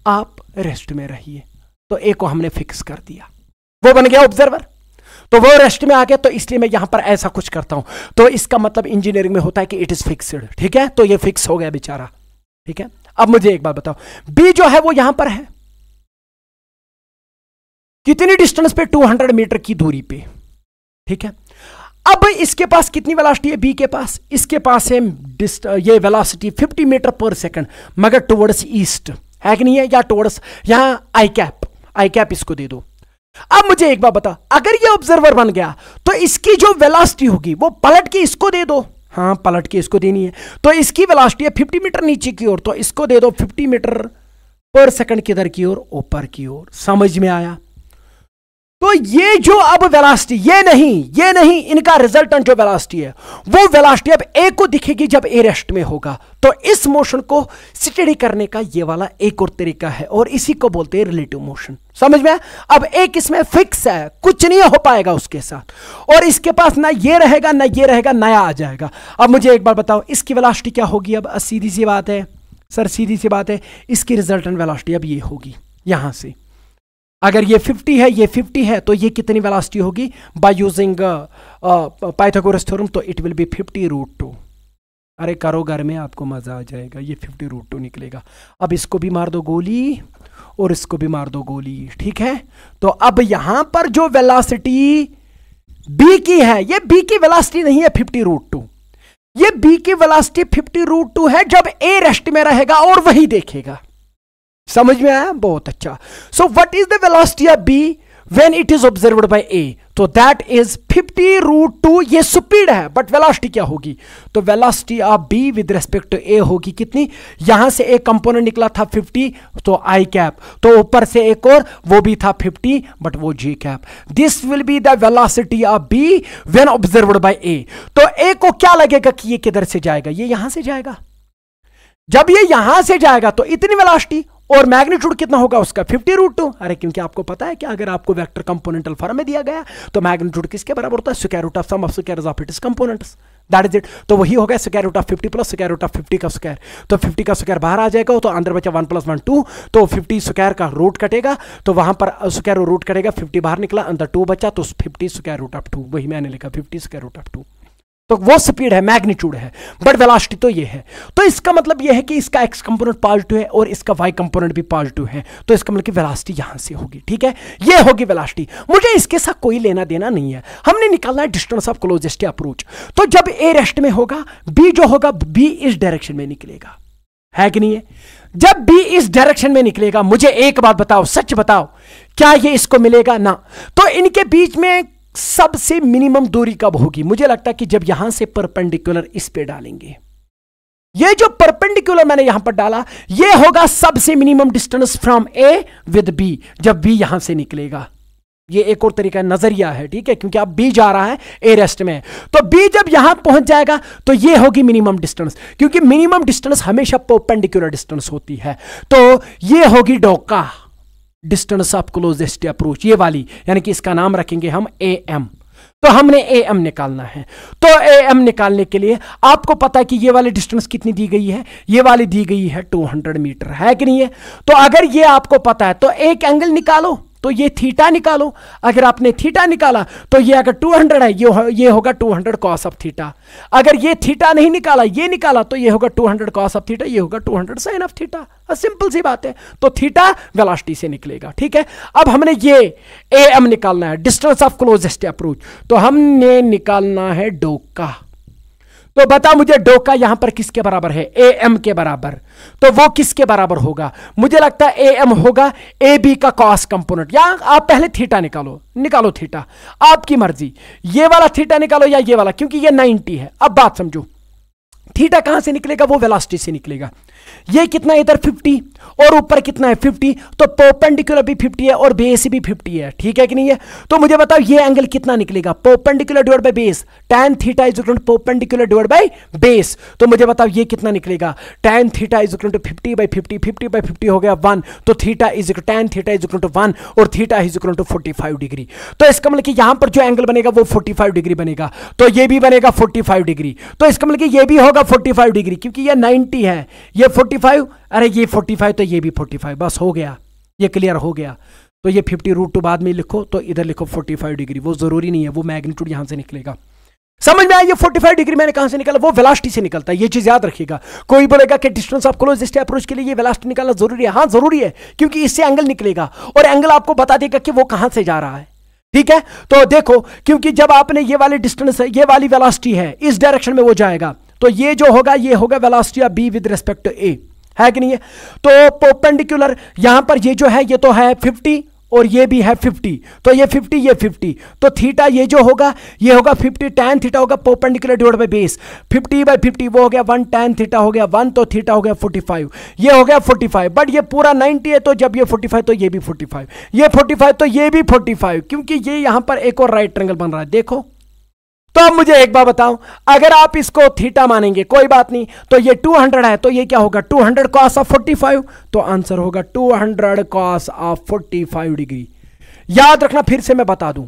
आप रेस्ट में रहिए। तो ए को हमने फिक्स कर दिया, वो बन गया ऑब्जर्वर। तो वो रेस्ट में आ गया, तो इसलिए मैं यहां पर ऐसा कुछ करता हूं। तो इसका मतलब इंजीनियरिंग में होता है कि इट इज फिक्स्ड, ठीक है। तो ये फिक्स हो गया बेचारा, ठीक है। अब मुझे एक बात बताओ, बी जो है वो यहां पर है, कितनी डिस्टेंस पे? 200 मीटर की दूरी पे, ठीक है। अब इसके पास कितनी वेलोसिटी है? बी के पास, इसके पास है ये वेलोसिटी 50 मीटर पर सेकंड, मगर टुवर्ड्स ईस्ट है कि नहीं है, या टुवर्ड्स यहां आई कैप इसको दे दो। अब मुझे एक बात बता, अगर ये ऑब्जर्वर बन गया तो इसकी जो वेलोसिटी होगी वो पलट के इसको दे दो। हाँ, पलट के इसको देनी है। तो इसकी वेलोसिटी है 50 मीटर नीचे की ओर, तो इसको दे दो 50 मीटर पर सेकंड किधर की ओर? ऊपर की ओर। समझ में आया? तो ये जो अब वेलोसिटी, ये नहीं, इनका रिजल्टेंट जो वेलोसिटी है वो वेलोसिटी अब ए को दिखेगी जब ए रेस्ट में होगा। तो इस मोशन को स्टडी करने का ये वाला एक और तरीका है, और इसी को बोलते हैं रिलेटिव मोशन। समझ में? अब एक इसमें फिक्स है, कुछ नहीं हो पाएगा उसके साथ, और इसके पास ना ये रहेगा ना ये रहेगा, नया आ जाएगा। अब मुझे एक बार बताओ, इसकी वेलोसिटी क्या होगी? अब सीधी सी बात है सर, सीधी सी बात है, इसकी रिजल्टेंट वेलोसिटी अब ये होगी। यहां से अगर ये 50 है, ये 50 है, तो ये कितनी वेलोसिटी होगी? बाय यूजिंग पाइथागोरस थ्योरम, तो इट विल बी 50√2। अरे करो घर में, आपको मजा आ जाएगा। ये 50√2 निकलेगा। अब इसको भी मार दो गोली और इसको भी मार दो गोली, ठीक है। तो अब यहां पर जो वेलोसिटी बी की है, ये बी की वेलोसिटी नहीं है 50√2, ये बी की वेलोसिटी 50√2 है जब ए रेस्ट में रहेगा और वही देखेगा। समझ में आया? बहुत अच्छा। So what is the velocity of B when it is observed by A? तो दैट इज 50√2। ये स्पीड है, बट वेलोसिटी क्या होगी? तो velocity of B with respect to A होगी कितनी? यहां से एक कंपोनेंट निकला था 50, तो आई कैप, तो ऊपर से एक और वो भी था 50, बट वो जी कैप। This will be the velocity of B when observed by A. तो ए को क्या लगेगा कि ये किधर से जाएगा? ये यहां से जाएगा। जब ये यहां से जाएगा तो इतनी वेलोसिटी, और मैग्नीट्यूड कितना होगा उसका? 50√2। अरे क्योंकि आपको पता है कि अगर आपको वेक्टर कंपोनेंटल फॉर्म में दिया गया तो मैग्नीट्यूड किसके बराबर होता है? Square root of sum of squares of its components, that is it. तो वही हो गया square root of 50 plus square root of 50 का स्क्वायर। तो 50 का स्क्वायर बाहर आ जाएगा, तो अंदर बचा 1 + 1 2, तो 50 स्क्वायर का रूट कटेगा, तो वहां पर स्क्वायर रूट कटेगा, 50 बाहर निकला, अंदर 2 बचा, तो 50 स्क्वायर रूट ऑफ 2, वही मैंने लिखा 50 स्क्वायर रूट ऑफ 2। तो वो स्पीड है, मैग्नीट्यूड है, बट वेलोसिटी तो ये है। तो इसका मतलब ये है कि इसका एक्स कंपोनेंट पॉजिटिव है और इसका वाई कंपोनेंट भी पॉजिटिव है, तो इसका मतलब कि वेलोसिटी यहां से होगी, ठीक है। ये होगी वेलोसिटी। मुझे इसके साथ कोई लेना देना नहीं है, हमने निकालना है डिस्टेंस ऑफ क्लोजेस्ट अप्रोच। तो जब ए रेस्ट में होगा, बी जो होगा, बी इस डायरेक्शन में निकलेगा, है कि नहीं है? जब बी इस डायरेक्शन में निकलेगा, मुझे एक बात बताओ, सच बताओ, क्या ये इसको मिलेगा? ना। तो इनके बीच में सबसे मिनिमम दूरी कब होगी? मुझे लगता है कि जब यहां से परपेंडिकुलर इस पे डालेंगे। ये जो परपेंडिकुलर मैंने यहां पर डाला, ये होगा सबसे minimum distance from A with B, जब बी यहां से निकलेगा। ये एक और तरीका नजरिया है, ठीक है, क्योंकि अब बी जा रहा है ए रेस्ट में, तो बी जब यहां पहुंच जाएगा तो ये होगी मिनिमम डिस्टेंस, क्योंकि मिनिमम डिस्टेंस हमेशा परपेंडिकुलर डिस्टेंस होती है। तो ये होगी डोका, डिस्टेंस ऑफ क्लोजेस्ट अप्रोच, ये वाली, यानी कि इसका नाम रखेंगे हम ए एम। तो हमने ए एम निकालना है। तो ए एम निकालने के लिए आपको पता है कि ये वाली डिस्टेंस कितनी दी गई है? ये वाली दी गई है 200 मीटर, है कि नहीं है? तो अगर ये आपको पता है तो एक एंगल निकालो, तो ये थीटा निकालो। अगर आपने थीटा निकाला तो ये अगर 200 है, ये होगा 200 कॉस ऑफ थीटा। अगर ये थीटा नहीं निकाला, ये निकाला, तो ये होगा 200 कॉस ऑफ थीटा, ये होगा 200 साइन ऑफ थीटा। सिंपल सी बात है। तो थीटा वेलोसिटी से निकलेगा, ठीक है। अब हमने ये ए एम निकालना है, डिस्टेंस ऑफ क्लोजेस्ट अप्रोच, तो हमने निकालना है डोका। तो बता मुझे डोका यहां पर किसके बराबर है? ए एम के बराबर। तो वो किसके बराबर होगा? मुझे लगता है ए एम होगा ए बी का कॉस कंपोनेंट। या आप पहले थीटा निकालो थीटा, आपकी मर्जी, ये वाला थीटा निकालो या ये वाला, क्योंकि ये 90 है। अब बात समझो, थीटा कहां से निकलेगा? वो वेलोसिटी से निकलेगा। ये कितना इधर 50 और ऊपर कितना है 50, तो परपेंडिकुलर भी 50 है और बेस भी 50 है, ठीक है कि नहीं है? तो मुझे बताओ ये एंगल कितना निकलेगा? Perpendicular divide by base, tan theta is equal to perpendicular divide by base. तो मुझे बताओ ये कितना निकलेगा? tan theta is equal to 50/50, 50/50 हो गया 1, तो theta is equal tan theta is equal to 1 और theta is equal to 45 degree. तो इसका मतलब कि यहां पर जो एंगल बनेगा वो 45 डिग्री बनेगा, तो ये भी बनेगा 45 डिग्री। तो इसका मतलब कि ये भी होगा 45 डिग्री, क्योंकि ये 90 है, ये 45, अरे ये 45, तो ये भी 45, बस हो गया, ये क्लियर हो गया। तो ये 50√2 बाद में लिखो, तो इधर लिखो 45 डिग्री, वो जरूरी नहीं है, वो मैग्नीट्यूड यहां से निकलेगा। समझ में आया? ये 45 डिग्री मैंने कहां से निकाला? वो वेलोसिटी से निकलता है, ये चीज याद रखिएगा। कोई बोलेगा कि डिस्टेंस ऑफ क्लोजेस्ट अप्रोच के लिए ये वेलोसिटी निकालना जरूरी है। हाँ जरूरी है, क्योंकि इससे एंगल निकलेगा और एंगल आपको बता देगा कि वो कहां से जा रहा है, ठीक है। तो देखो, क्योंकि जब आपने ये वाली डिस्टेंस है, ये वाली वेलोसिटी है, इस डायरेक्शन में वो जाएगा, तो ये जो होगा ये होगा velocity of B with respect to A, है कि नहीं है? तो परपेंडिकुलर यहां पर ये जो है ये तो है 50 और ये भी है 50, तो ये 50 ये 50, तो थीटा ये जो होगा ये होगा 50, tan थीटा होगा परपेंडिकुलर डिवाइड बाय बेस, 50/50 वो हो गया 1, tan थीटा हो गया 1, तो थीटा हो गया 45, ये हो गया 45, बट ये पूरा 90 है, तो जब ये 45 तो ये भी 45, ये 45 तो ये भी 45, क्योंकि ये यहां पर एक और राइट ट्रायंगल बन रहा है, देखो। तो अब मुझे एक बात बताओ, अगर आप इसको थीटा मानेंगे कोई बात नहीं, तो ये 200 है, तो ये क्या होगा 200 cos ऑफ 45, तो आंसर होगा 200 cos ऑफ 45 डिग्री। याद रखना, फिर से मैं बता दूं,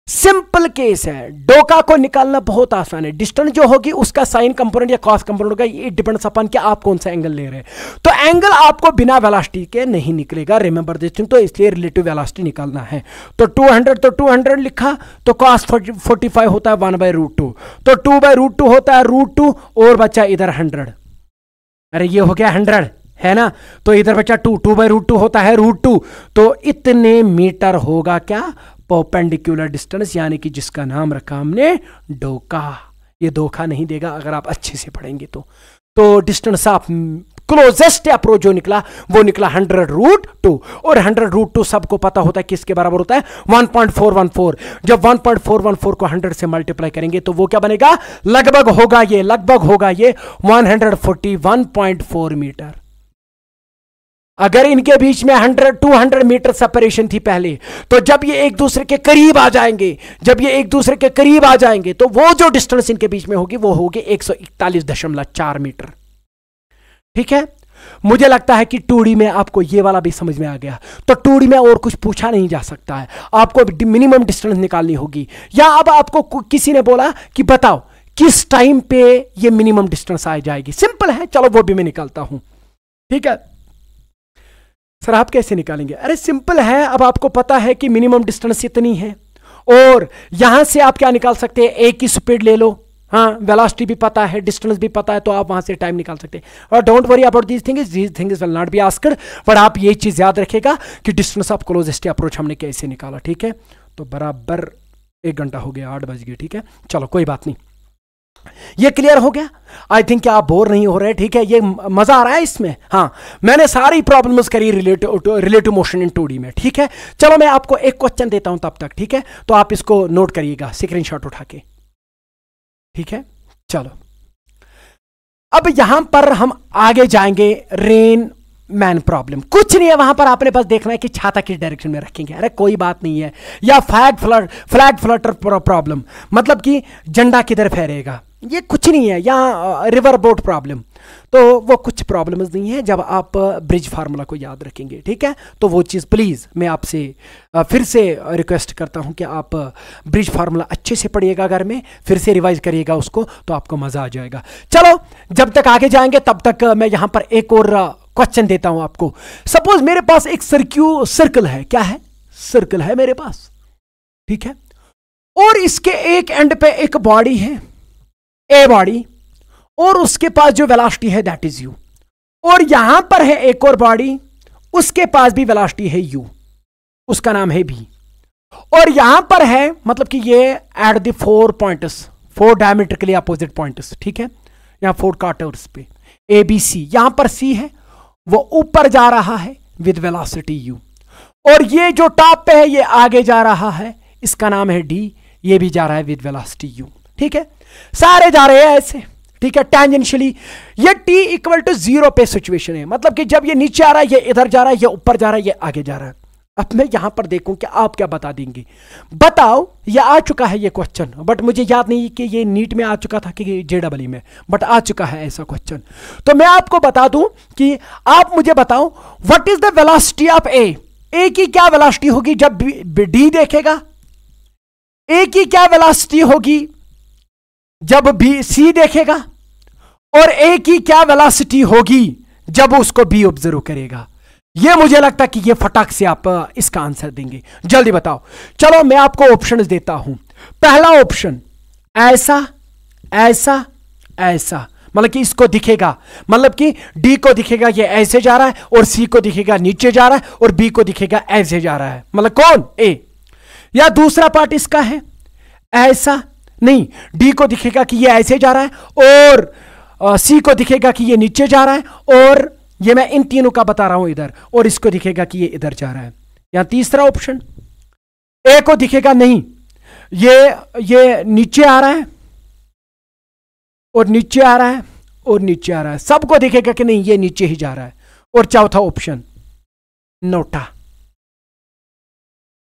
सिंपल केस है, डोका को निकालना बहुत आसान है। डिस्टेंस जो होगी उसका साइन कंपोनेंट या कॉस कंपोनेंट होगा, ये डिपेंड्स अपन कि आप कौन सा एंगल ले रहे हैं। तो एंगल आपको बिना वेलोसिटी के नहीं निकलेगा, रिमेंबर दिस थिंग। तो इसलिए रिलेटिव वेलोसिटी निकालना है। तो 200 तो 200 लिखा, तो कॉस 45 होता है 1/√2, तो 2/√2 होता है √2 और बचा इधर 100। अरे ये हो गया 100 है ना, तो इधर बचा 2/√2 होता है √2, तो इतने मीटर होगा क्या परपेंडिकुलर डिस्टेंस, यानी कि जिसका नाम रखा हमने डोका। ये धोखा नहीं देगा अगर आप अच्छे से पढ़ेंगे तो डिस्टेंस ऑफ क्लोजेस्ट अप्रोच जो निकला वो निकला 100√2, और 100√2 सबको पता होता है किसके बराबर होता है 1.414। जब 1.414 को 100 से मल्टीप्लाई करेंगे तो वो क्या बनेगा, लगभग होगा ये 141.4 मीटर। अगर इनके बीच में 200 मीटर सेपरेशन थी पहले, तो जब ये एक दूसरे के करीब आ जाएंगे, तो वो जो डिस्टेंस इनके बीच में होगी वो होगी 141.4 मीटर। ठीक है, मुझे लगता है कि 2D में आपको ये वाला भी समझ में आ गया। तो 2D में और कुछ पूछा नहीं जा सकता है, आपको मिनिमम डिस्टेंस निकालनी होगी। या अब आपको किसी ने बोला कि बताओ किस टाइम पे ये मिनिमम डिस्टेंस आ जाएगी, सिंपल है, चलो वो भी मैं निकालता हूं। ठीक है सर, आप कैसे निकालेंगे? अरे सिंपल है, अब आपको पता है कि मिनिमम डिस्टेंस इतनी है, और यहां से आप क्या निकाल सकते हैं, एक ही स्पीड ले लो। हाँ, वेलोसिटी भी पता है, डिस्टेंस भी पता है, तो आप वहां से टाइम निकाल सकते हैं। और don't worry about these things will not be asked, पर आप ये चीज याद रखेगा कि डिस्टेंस ऑफ क्लोजेस्ट अप्रोच हमने कैसे निकाला। ठीक है, तो बराबर 1 घंटा हो गया, 8 बज गए। ठीक है, चलो कोई बात नहीं, ये क्लियर हो गया। आई थिंक कि आप बोर नहीं हो रहे। ठीक है, ये मजा आ रहा है इसमें। हाँ, मैंने सारी प्रॉब्लम्स करी रिलेटिव मोशन इन 2D में। ठीक है, चलो मैं आपको एक क्वेश्चन देता हूं तब तक। ठीक है, तो आप इसको नोट करिएगा स्क्रीनशॉट उठा के। ठीक है, चलो अब यहां पर हम आगे जाएंगे। रेन मैन प्रॉब्लम कुछ नहीं है, वहां पर आपने बस देखना है कि छाता किस डायरेक्शन में रखेंगे। अरे कोई बात नहीं है। या फ्लैग फ्लटर प्रॉब्लम, मतलब कि झंडा किधर फहरेगा, ये कुछ नहीं है। या रिवर बोट प्रॉब्लम, तो वो कुछ प्रॉब्लम्स नहीं है जब आप ब्रिज फार्मूला को याद रखेंगे। ठीक है, तो वो चीज़ प्लीज़ मैं आपसे फिर से रिक्वेस्ट करता हूं कि आप ब्रिज फार्मूला अच्छे से पढ़िएगा, घर में फिर से रिवाइज करिएगा उसको, तो आपको मज़ा आ जाएगा। चलो, जब तक आगे जाएंगे तब तक मैं यहां पर एक और क्वेश्चन देता हूं आपको। सपोज मेरे पास एक सर्कल है, क्या है, सर्कल है मेरे पास। ठीक है, और इसके एक एंड पे एक बॉडी है, ए बॉडी, और उसके पास जो वेलोसिटी है दैट इज यू, और यहां पर है एक और बॉडी, उसके पास भी वेलोसिटी है यू, उसका नाम है बी, और यहां पर है मतलब कि ये at the 4 points, 4 diametrically opposite points. ठीक है, यहां 4 क्वार्टर्स पे ए बी सी, यहां पर सी है, वो ऊपर जा रहा है विद वेलोसिटी यू, और ये जो टॉप पे है ये आगे जा रहा है, इसका नाम है डी, ये भी जा रहा है विद वेलोसिटी यू। ठीक है, सारे जा रहे हैं ऐसे। ठीक है, टेंजेंशियली ये t = 0 पे सिचुएशन है, मतलब कि जब ये नीचे आ रहा है ये इधर जा रहा है, ये ऊपर जा रहा है, ये आगे जा रहा है। अब मैं यहां पर देखूं कि आप क्या बता देंगे। बताओ, ये आ चुका है ये क्वेश्चन, बट मुझे याद नहीं कि ये नीट में आ चुका था कि JEE में, बट आ चुका है ऐसा क्वेश्चन। तो मैं आपको बता दूं कि आप मुझे बताओ what is the velocity of A की क्या वेलोसिटी होगी जब डी देखेगा, ए की क्या वेलोसिटी होगी जब बी सी देखेगा, और ए की क्या वेलोसिटी होगी जब उसको बी ऑब्जर्व करेगा। ये मुझे लगता है कि ये फटाक से आप इसका आंसर देंगे। जल्दी बताओ। चलो मैं आपको ऑप्शंस देता हूं। पहला ऑप्शन ऐसा ऐसा ऐसा, मतलब कि इसको दिखेगा, मतलब कि डी को दिखेगा ये ऐसे जा रहा है, और सी को दिखेगा नीचे जा रहा है, और बी को दिखेगा ऐसे जा रहा है, मतलब कौन, ए। या दूसरा पार्ट इसका है ऐसा, नहीं, डी को दिखेगा कि ये ऐसे जा रहा है, और सी को दिखेगा कि ये नीचे जा रहा है, और ये मैं इन तीनों का बता रहा हूं इधर, और इसको दिखेगा कि ये इधर जा रहा है। या तीसरा ऑप्शन, ए को दिखेगा नहीं, ये नीचे आ रहा है, और नीचे आ रहा है, और नीचे आ रहा है, सबको दिखेगा कि नहीं ये नीचे ही जा रहा है। और चौथा ऑप्शन नोटा।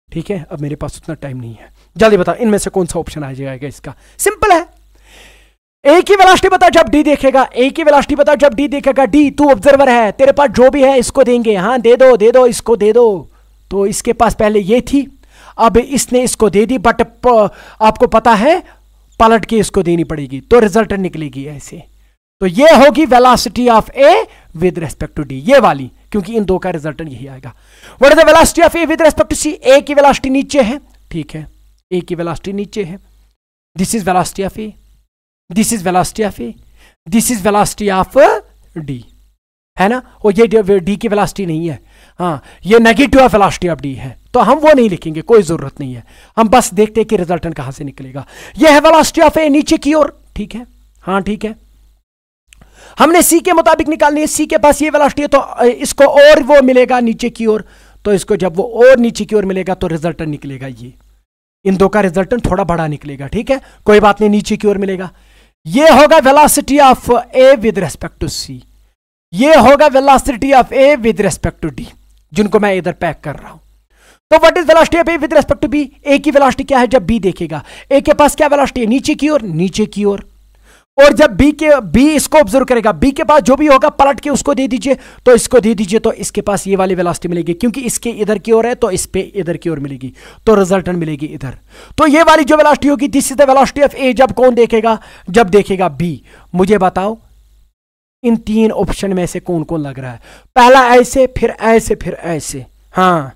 ठीक है, अब मेरे पास उतना टाइम नहीं है, जल्दी बताओ इनमें से कौन सा ऑप्शन आ जाएगा इसका। सिंपल है, ए की वेलोसिटी बता जब डी देखेगा, ए की वेलोसिटी बता जब डी देखेगा। डी, तू ऑब्जर्वर है, तेरे पास जो भी है इसको देंगे, हाँ दे दो इसको दे दो। तो इसके पास पहले ये थी, अब इसने इसको दे दी, बट आपको पता है पलट के इसको देनी पड़ेगी, तो रिजल्टेंट निकलेगी ऐसे। तो ये होगी velocity of A with respect to D, ये वाली, क्योंकि इन दो का रिजल्टेंट यही आएगा। What is the velocity of A with respect to C? A की वेलोसिटी नीचे है, ठीक है, ए की वेलोसिटी नीचे है, this is velocity of A, this is velocity of A, this is velocity of D, है ना। और ये डी की वेलोसिटी नहीं है, हाँ, ये negative of velocity of D है, तो हम वो नहीं लिखेंगे, कोई जरूरत नहीं है, हम बस देखते हैं कि रिजल्टेंट कहां से निकलेगा। ये है वेलोसिटी ऑफ ए नीचे की ओर, ठीक है, हाँ ठीक है। हमने सी के मुताबिक निकालनी है, सी के पास ये वेलोसिटी है, तो इसको और वो मिलेगा नीचे की ओर, तो इसको जब वो और नीचे की ओर मिलेगा तो रिजल्टेंट निकलेगा ये, इन दो का रिजल्टेंट थोड़ा बड़ा निकलेगा, ठीक है, कोई बात नहीं, नीचे की ओर मिलेगा। ये होगा velocity of A with respect to C, ये होगा velocity of A with respect to D, जिनको मैं इधर पैक कर रहा हूं। तो what is velocity of A with respect to B? A की वेलोसिटी क्या है जब बी देखेगा? ए के पास क्या वेलोसिटी है? नीचे की ओर, नीचे की ओर। और जब बी इसको ऑब्जर्व करेगा, बी के पास जो भी होगा पलट के उसको दे दीजिए, तो इसको दे दीजिए, तो इसके पास ये वाली वेलोसिटी मिलेगी, क्योंकि इसके इधर की ओर है तो इस पे इधर की ओर मिलेगी, तो रिजल्टेंट मिलेगी इधर। तो ये वाली जो वेलोसिटी होगी, this is the velocity of A, जब कौन देखेगा? जब देखेगा बी। मुझे बताओ इन तीन ऑप्शन में से कौन कौन लग रहा है? पहला ऐसे, फिर ऐसे, फिर ऐसे, हाँ,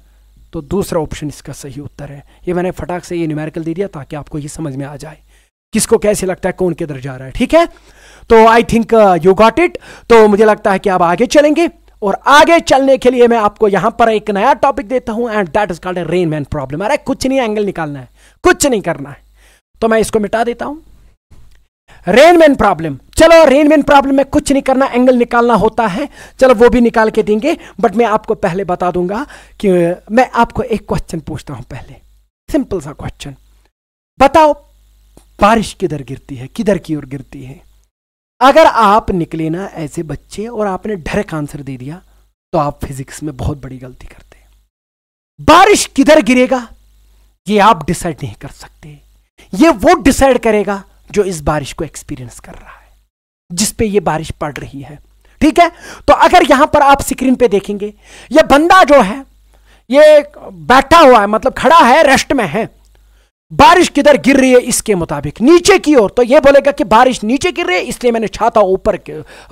तो दूसरा ऑप्शन इसका सही उत्तर है। ये मैंने फटाक से ये न्यूमेरिकल दे दिया ताकि आपको ये समझ में आ जाए किसको कैसे लगता है, कौन किधर जा रहा है, ठीक है। तो I think you got it. तो मुझे लगता है कि आप आगे चलेंगे, और आगे चलने के लिए मैं आपको यहां पर एक नया टॉपिक देता हूं, and that is called a Rain Man problem. अरे कुछ नहीं एंगल निकालना है, कुछ नहीं करना है, तो मैं इसको मिटा देता हूं। रेनमैन प्रॉब्लम, चलो रेनमैन प्रॉब्लम में कुछ नहीं करना, एंगल निकालना होता है, चलो वो भी निकाल के देंगे, बट मैं आपको पहले बता दूंगा कि मैं आपको एक क्वेश्चन पूछता हूं पहले, सिंपल सा क्वेश्चन। बताओ बारिश किधर गिरती है, किधर की ओर गिरती है? अगर आप निकले ना ऐसे बच्चे और आपने डायरेक्ट आंसर दे दिया तो आप फिजिक्स में बहुत बड़ी गलती करते हैं। बारिश किधर गिरेगा ये आप डिसाइड नहीं कर सकते, ये वो डिसाइड करेगा जो इस बारिश को एक्सपीरियंस कर रहा है, जिस पे ये बारिश पड़ रही है, ठीक है। तो अगर यहां पर आप स्क्रीन पे देखेंगे, ये बंदा जो है ये बैठा हुआ है, मतलब खड़ा है, रेस्ट में है। बारिश किधर गिर रही है इसके मुताबिक? नीचे की ओर, तो ये बोलेगा कि बारिश नीचे गिर रही है, इसलिए मैंने छाता ऊपर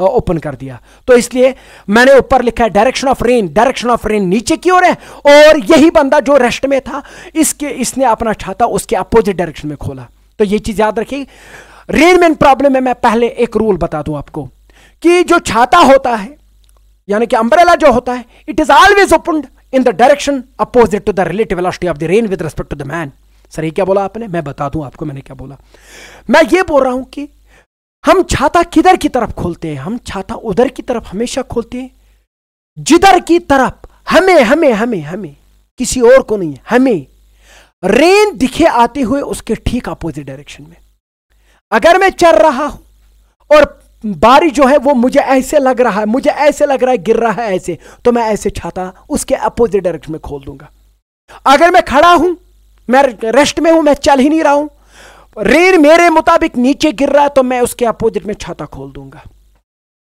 ओपन कर दिया, तो इसलिए मैंने ऊपर लिखा है direction of rain, direction of rain नीचे की ओर है। और यही बंदा जो रेस्ट में था, इसने अपना छाता उसके अपोजिट डायरेक्शन में खोला। तो ये चीज याद रखिए। रेनमैन प्रॉब्लम में मैं पहले एक रूल बता दूं आपको कि जो छाता होता है, यानी कि अंब्रेला जो होता है, it is always opened in the direction opposite to the relative velocity of the rain with respect to the man. Sir ये क्या बोला आपने? मैं बता दूं आपको मैंने क्या बोला। मैं ये बोल रहा हूं कि हम छाता किधर की तरफ खोलते हैं? हम छाता उधर की तरफ हमेशा खोलते हैं जिधर की तरफ हमें हमें हमें हमें किसी और को नहीं है, हमें रेन दिखे आते हुए उसके ठीक अपोजिट डायरेक्शन में। अगर मैं चल रहा हूं और बारिश जो है वो मुझे ऐसे लग रहा है, मुझे ऐसे लग रहा है गिर रहा है ऐसे, तो मैं ऐसे छाता उसके अपोजिट डायरेक्शन में खोल दूंगा। अगर मैं खड़ा हूं, मैं रेस्ट में हूं, मैं चल ही नहीं रहा हूं, रेन मेरे मुताबिक नीचे गिर रहा है, तो मैं उसके अपोजिट में छाता खोल दूंगा।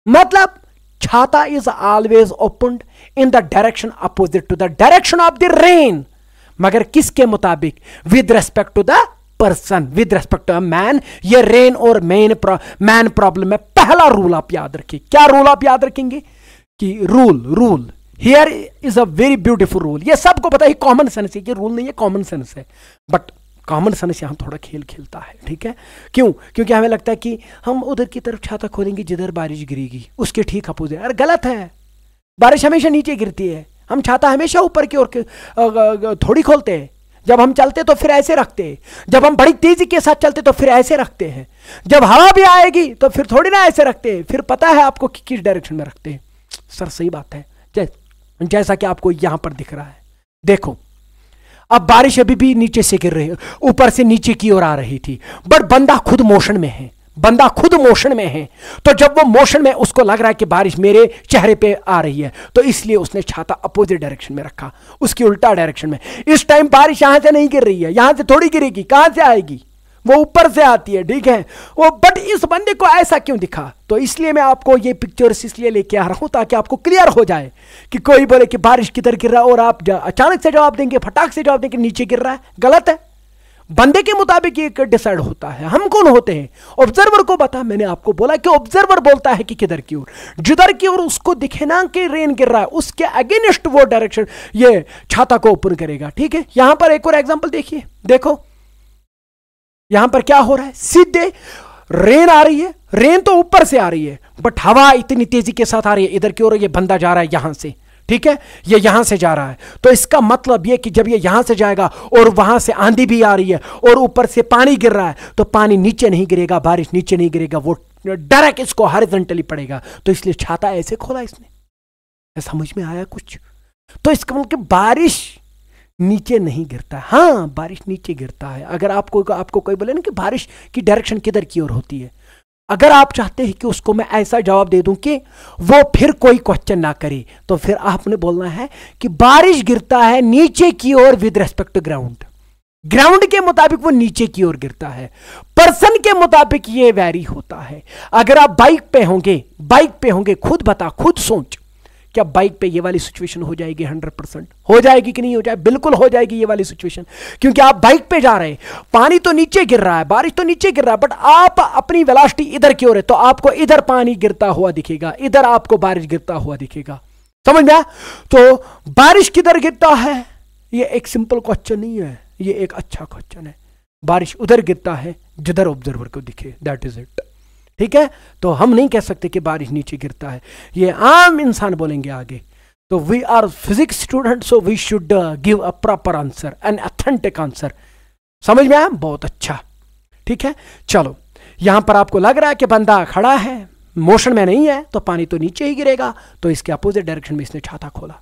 मतलब छाता is always opened in the direction opposite to the direction of the rain, मगर किसके मुताबिक? With respect to the person, with respect to man. ये रेन और मैन प्रॉब्लम में पहला रूल आप याद रखिए। क्या रूल आप याद रखेंगे? कि rule here is a very beautiful rule. ये सबको पता है, कॉमन सेंस है, ये रूल नहीं है, कॉमन सेंस है, बट कॉमन सेंस यहां थोड़ा खेल खेलता है, ठीक है। क्यों? क्योंकि हमें लगता है कि हम उधर की तरफ छाता खोलेंगे जिधर बारिश गिरेगी, उसके ठीक अपोजिट। अरे गलत है, बारिश हमेशा नीचे गिरती है, हम छाता हमेशा ऊपर की ओर थोड़ी खोलते हैं। जब हम चलते तो फिर ऐसे रखते हैं, जब हम बड़ी तेजी के साथ चलते तो फिर ऐसे रखते हैं, जब हवा भी आएगी तो फिर थोड़ी ना ऐसे रखते हैं, फिर पता है आपको कि किस डायरेक्शन में रखते हैं। सर सही बात है, जैसा कि आपको यहां पर दिख रहा है। देखो अब बारिश अभी भी नीचे से गिर रही है, ऊपर से नीचे की ओर आ रही थी, बट बंदा खुद मोशन में है, बंदा खुद मोशन में है। तो जब वो मोशन में उसको लग रहा है कि बारिश मेरे चेहरे पे आ रही है, तो इसलिए उसने छाता अपोजिट डायरेक्शन में रखा, उसकी उल्टा डायरेक्शन में। इस टाइम बारिश यहां से नहीं गिर रही है, यहां से थोड़ी गिरेगी, कहां से आएगी? वो ऊपर से आती है, ठीक है। वो बट इस बंदे को ऐसा क्यों दिखा? तो इसलिए मैं आपको ये पिक्चर्स इसलिए लेके आ रहा हूं ताकि आपको क्लियर हो जाए कि कोई बोले कि बारिश किधर गिर रहा है और आप अचानक से जवाब देंगे, फटाक से जवाब देंगे नीचे गिर रहा है, गलत है। बंदे के मुताबिक ये डिसाइड होता है। हम कौन होते हैं? ऑब्जर्वर को बता। मैंने आपको बोला कि ऑब्जर्वर बोलता है कि किधर की ओर, जिधर की ओर उसको दिखे ना कि रेन गिर रहा है, उसके अगेंस्ट वो डायरेक्शन ये छाता को ओपन करेगा, ठीक है। यहां पर एक और एग्जांपल देखिए, देखो यहां पर क्या हो रहा है, सीधे रेन आ रही है, रेन तो ऊपर से आ रही है बट हवा इतनी तेजी के साथ आ रही है इधर की ओर, ये बंदा जा रहा है यहां से, ठीक है, ये यहां से जा रहा है। तो इसका मतलब ये कि जब ये यहां से जाएगा और वहां से आंधी भी आ रही है और ऊपर से पानी गिर रहा है, तो पानी नीचे नहीं गिरेगा, बारिश नीचे नहीं गिरेगा, वो डायरेक्ट इसको हॉरिजॉन्टली पड़ेगा। तो इसलिए छाता ऐसे खोला इसने। समझ में आया कुछ? तो इसका मतलब बारिश नीचे नहीं गिरता। हाँ, बारिश नीचे गिरता है। अगर आपको कोई बोले ना कि बारिश की डायरेक्शन किधर की ओर होती है, अगर आप चाहते हैं कि उसको मैं ऐसा जवाब दे दूं कि वो फिर कोई क्वेश्चन ना करे, तो फिर आपने बोलना है कि बारिश गिरता है नीचे की ओर with respect to ground. Ground के मुताबिक वो नीचे की ओर गिरता है, पर्सन के मुताबिक ये वैरी होता है। अगर आप बाइक पे होंगे, खुद बता, खुद सोच, क्या बाइक पे ये वाली सिचुएशन हो जाएगी? 100% हो जाएगी कि नहीं हो जाए? बिल्कुल हो जाएगी ये वाली सिचुएशन, क्योंकि आप बाइक पे जा रहे हैं, पानी तो नीचे गिर रहा है, बारिश तो नीचे गिर रहा है, बट आप अपनी वेलोसिटी इधर की ओर है, तो आपको इधर पानी गिरता हुआ दिखेगा, इधर आपको बारिश गिरता हुआ दिखेगा। समझ में आया? तो बारिश किधर गिरता है, ये एक सिंपल क्वेश्चन नहीं है, ये एक अच्छा क्वेश्चन है। बारिश उधर गिरता है जिधर ऑब्जर्वर को दिखे, दैट इज इट, ठीक है। तो हम नहीं कह सकते कि बारिश नीचे गिरता है, ये आम इंसान बोलेंगे आगे। तो we are physics student, so we should give a proper answer, an authentic answer. समझ में आया? बहुत अच्छा, ठीक है। चलो, यहां पर आपको लग रहा है कि बंदा खड़ा है, मोशन में नहीं है, तो पानी तो नीचे ही गिरेगा, तो इसके अपोजिट डायरेक्शन में इसने छाता खोला।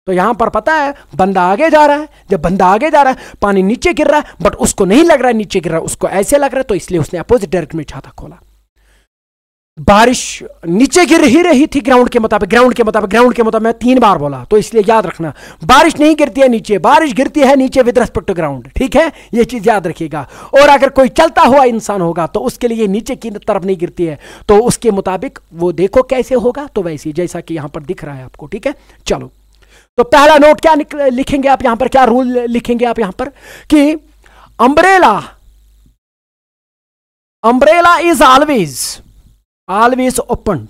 तो यहां पर पता है बंदा आगे जा रहा है, जब बंदा आगे जा रहा है पानी नीचे गिर रहा है, बट उसको नहीं लग रहा है नीचे गिर रहा है, उसको ऐसे लग रहा है, तो इसलिए उसने अपोजिट डायरेक्शन में छाता खोला। बारिश नीचे गिर ही रही थी ग्राउंड के मुताबिक, मैं 3 बार बोला, तो इसलिए याद रखना, बारिश नहीं गिरती है नीचे, बारिश गिरती है नीचे विद रिस्पेक्ट टू ग्राउंड, ठीक है, ये चीज याद रखिएगा। और अगर कोई चलता हुआ इंसान होगा तो उसके लिए नीचे की तरफ नहीं गिरती है, तो उसके मुताबिक वो देखो कैसे होगा, तो वैसे जैसा कि यहां पर दिख रहा है आपको, ठीक है। चलो, तो पहला नोट क्या लिखेंगे आप यहां पर, क्या रूल लिखेंगे आप यहां पर कि अम्ब्रेला इज ऑलवेज ओपन।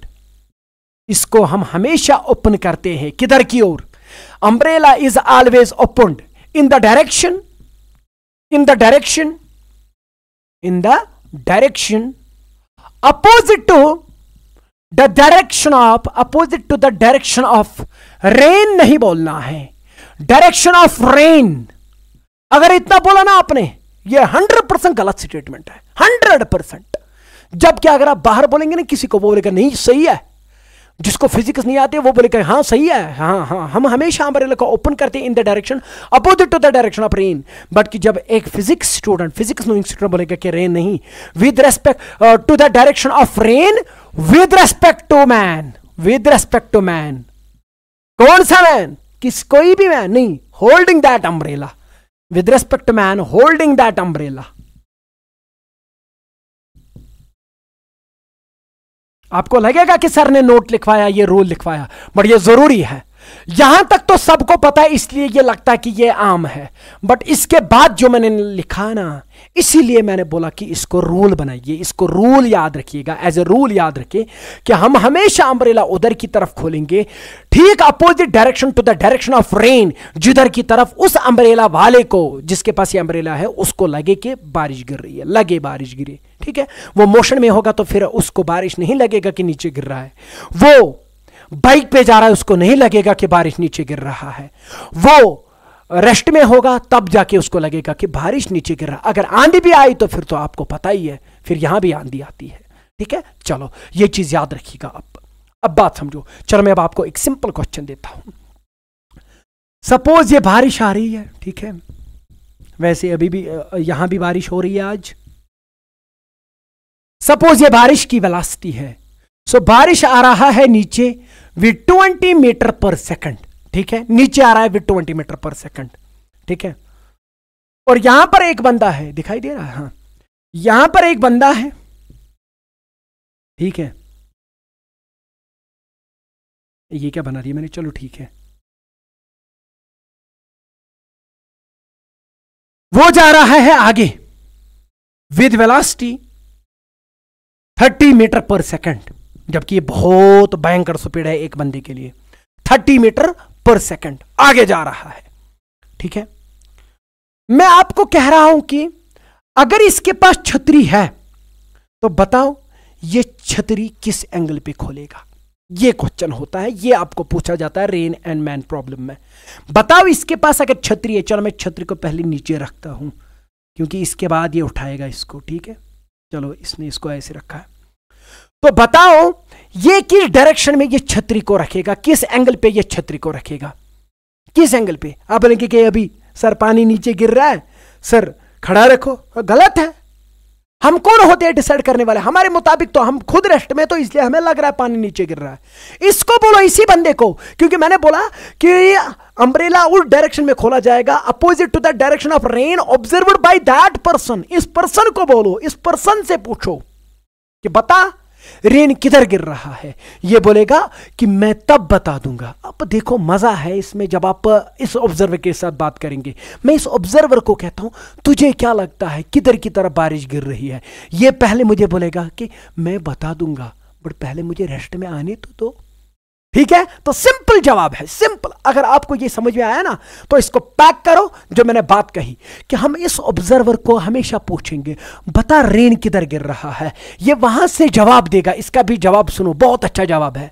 इसको हम हमेशा ओपन करते हैं, किधर की ओर? Umbrella is always open in the direction opposite to the direction of rain. नहीं बोलना है डायरेक्शन ऑफ रेन। अगर इतना बोला ना आपने, ये 100% गलत स्टेटमेंट है, 100%। जबकि अगर आप बाहर बोलेंगे ना किसी को, वो बोलेगा नहीं सही है। जिसको फिजिक्स नहीं आती वो बोलेगा हाँ सही है, हाँ, हम हमेशा अम्ब्रेला को ओपन करते हैं in the direction opposite to the direction of rain. But कि जब एक फिजिक्स नोइंग स्टूडेंट बोलेगा कि रेन नहीं, with respect to the direction of rain, with respect to man. कौन सा मैन? कोई भी मैन नहीं, holding that umbrella, with respect to man holding that umbrella. आपको लगेगा कि सर ने नोट लिखवाया, ये रूल लिखवाया, बट ये जरूरी है। यहां तक तो सबको पता है, इसलिए ये लगता है कि ये आम है, बट इसके बाद जो मैंने लिखा ना, इसीलिए मैंने बोला कि इसको रूल बनाइए, इसको रूल याद रखिएगा, एज ए रूल याद रखिए कि हम हमेशा अम्ब्रेला उधर की तरफ खोलेंगे, ठीक opposite direction to the direction of rain, जिधर की तरफ उस अम्ब्रेला वाले को, जिसके पास ये अम्ब्रेला है, उसको लगे कि बारिश गिर रही है, लगे बारिश गिरे, ठीक है। वो मोशन में होगा तो फिर उसको बारिश नहीं लगेगा कि नीचे गिर रहा है। वो बाइक पे जा रहा है, उसको नहीं लगेगा कि बारिश नीचे गिर रहा है। वो रेस्ट में होगा तब जाके उसको लगेगा कि बारिश नीचे गिर रहा है। अगर आंधी भी आई तो फिर तो आपको पता ही है, फिर यहां भी आंधी आती है, ठीक है। चलो, ये चीज याद रखिएगा। अब बात समझो। चलो, मैं अब आपको एक सिंपल क्वेश्चन देता हूं। सपोज ये बारिश आ रही है, ठीक है, वैसे अभी भी यहां भी बारिश हो रही है आज। सपोज ये बारिश की वेलोसिटी है, सो बारिश आ रहा है नीचे विद 20 मीटर पर सेकंड, ठीक है, नीचे आ रहा है विद 20 मीटर पर सेकंड, ठीक है। और यहां पर एक बंदा है, दिखाई दे रहा है, हाँ, यहां पर एक बंदा है, ठीक है, ये क्या बना रही है मैंने, चलो ठीक है, वो जा रहा है आगे with velocity 30 metre per second, जबकि ये बहुत भयंकर स्पीड है एक बंदे के लिए। 30 मीटर पर सेकंड आगे जा रहा है, ठीक है। मैं आपको कह रहा हूं कि अगर इसके पास छतरी है तो बताओ ये छतरी किस एंगल पे खोलेगा, ये क्वेश्चन होता है, ये आपको पूछा जाता है रेन एंड मैन प्रॉब्लम में। बताओ इसके पास अगर छतरी है, चलो मैं छतरी को पहले नीचे रखता हूं क्योंकि इसके बाद ये उठाएगा इसको, ठीक है, चलो इसने इसको ऐसे रखा है। तो बताओ ये किस डायरेक्शन में ये छतरी को रखेगा, किस एंगल पे ये छतरी को रखेगा, किस एंगल पे। आप बोलेंगे कि अभी सर पानी नीचे गिर रहा है, सर खड़ा रखो, गलत है। हम कौन होते हैं डिसाइड करने वाले, हमारे मुताबिक तो हम खुद रेस्ट में, तो इसलिए हमें लग रहा है पानी नीचे गिर रहा है। इसको बोलो, इसी बंदे को, क्योंकि मैंने बोला कि अम्ब्रेला उस डायरेक्शन में खोला जाएगा opposite to the direction of rain observed by that person. इस पर्सन को बोलो, इस पर्सन से पूछो कि बता रेन किधर गिर रहा है, ये बोलेगा कि मैं तब बता दूंगा। अब देखो मजा है इसमें, जब आप इस ऑब्जर्वर के साथ बात करेंगे, मैं इस ऑब्जर्वर को कहता हूं तुझे क्या लगता है किधर की तरफ बारिश गिर रही है, ये पहले मुझे बोलेगा कि मैं बता दूंगा बट पहले मुझे रेस्ट में आने तो दो, ठीक है। तो सिंपल जवाब है, सिंपल। अगर आपको ये समझ में आया ना तो इसको पैक करो, जो मैंने बात कही कि हम इस ऑब्जर्वर को हमेशा पूछेंगे बता रेन किधर गिर रहा है, ये वहां से जवाब देगा। इसका भी जवाब सुनो, बहुत अच्छा जवाब है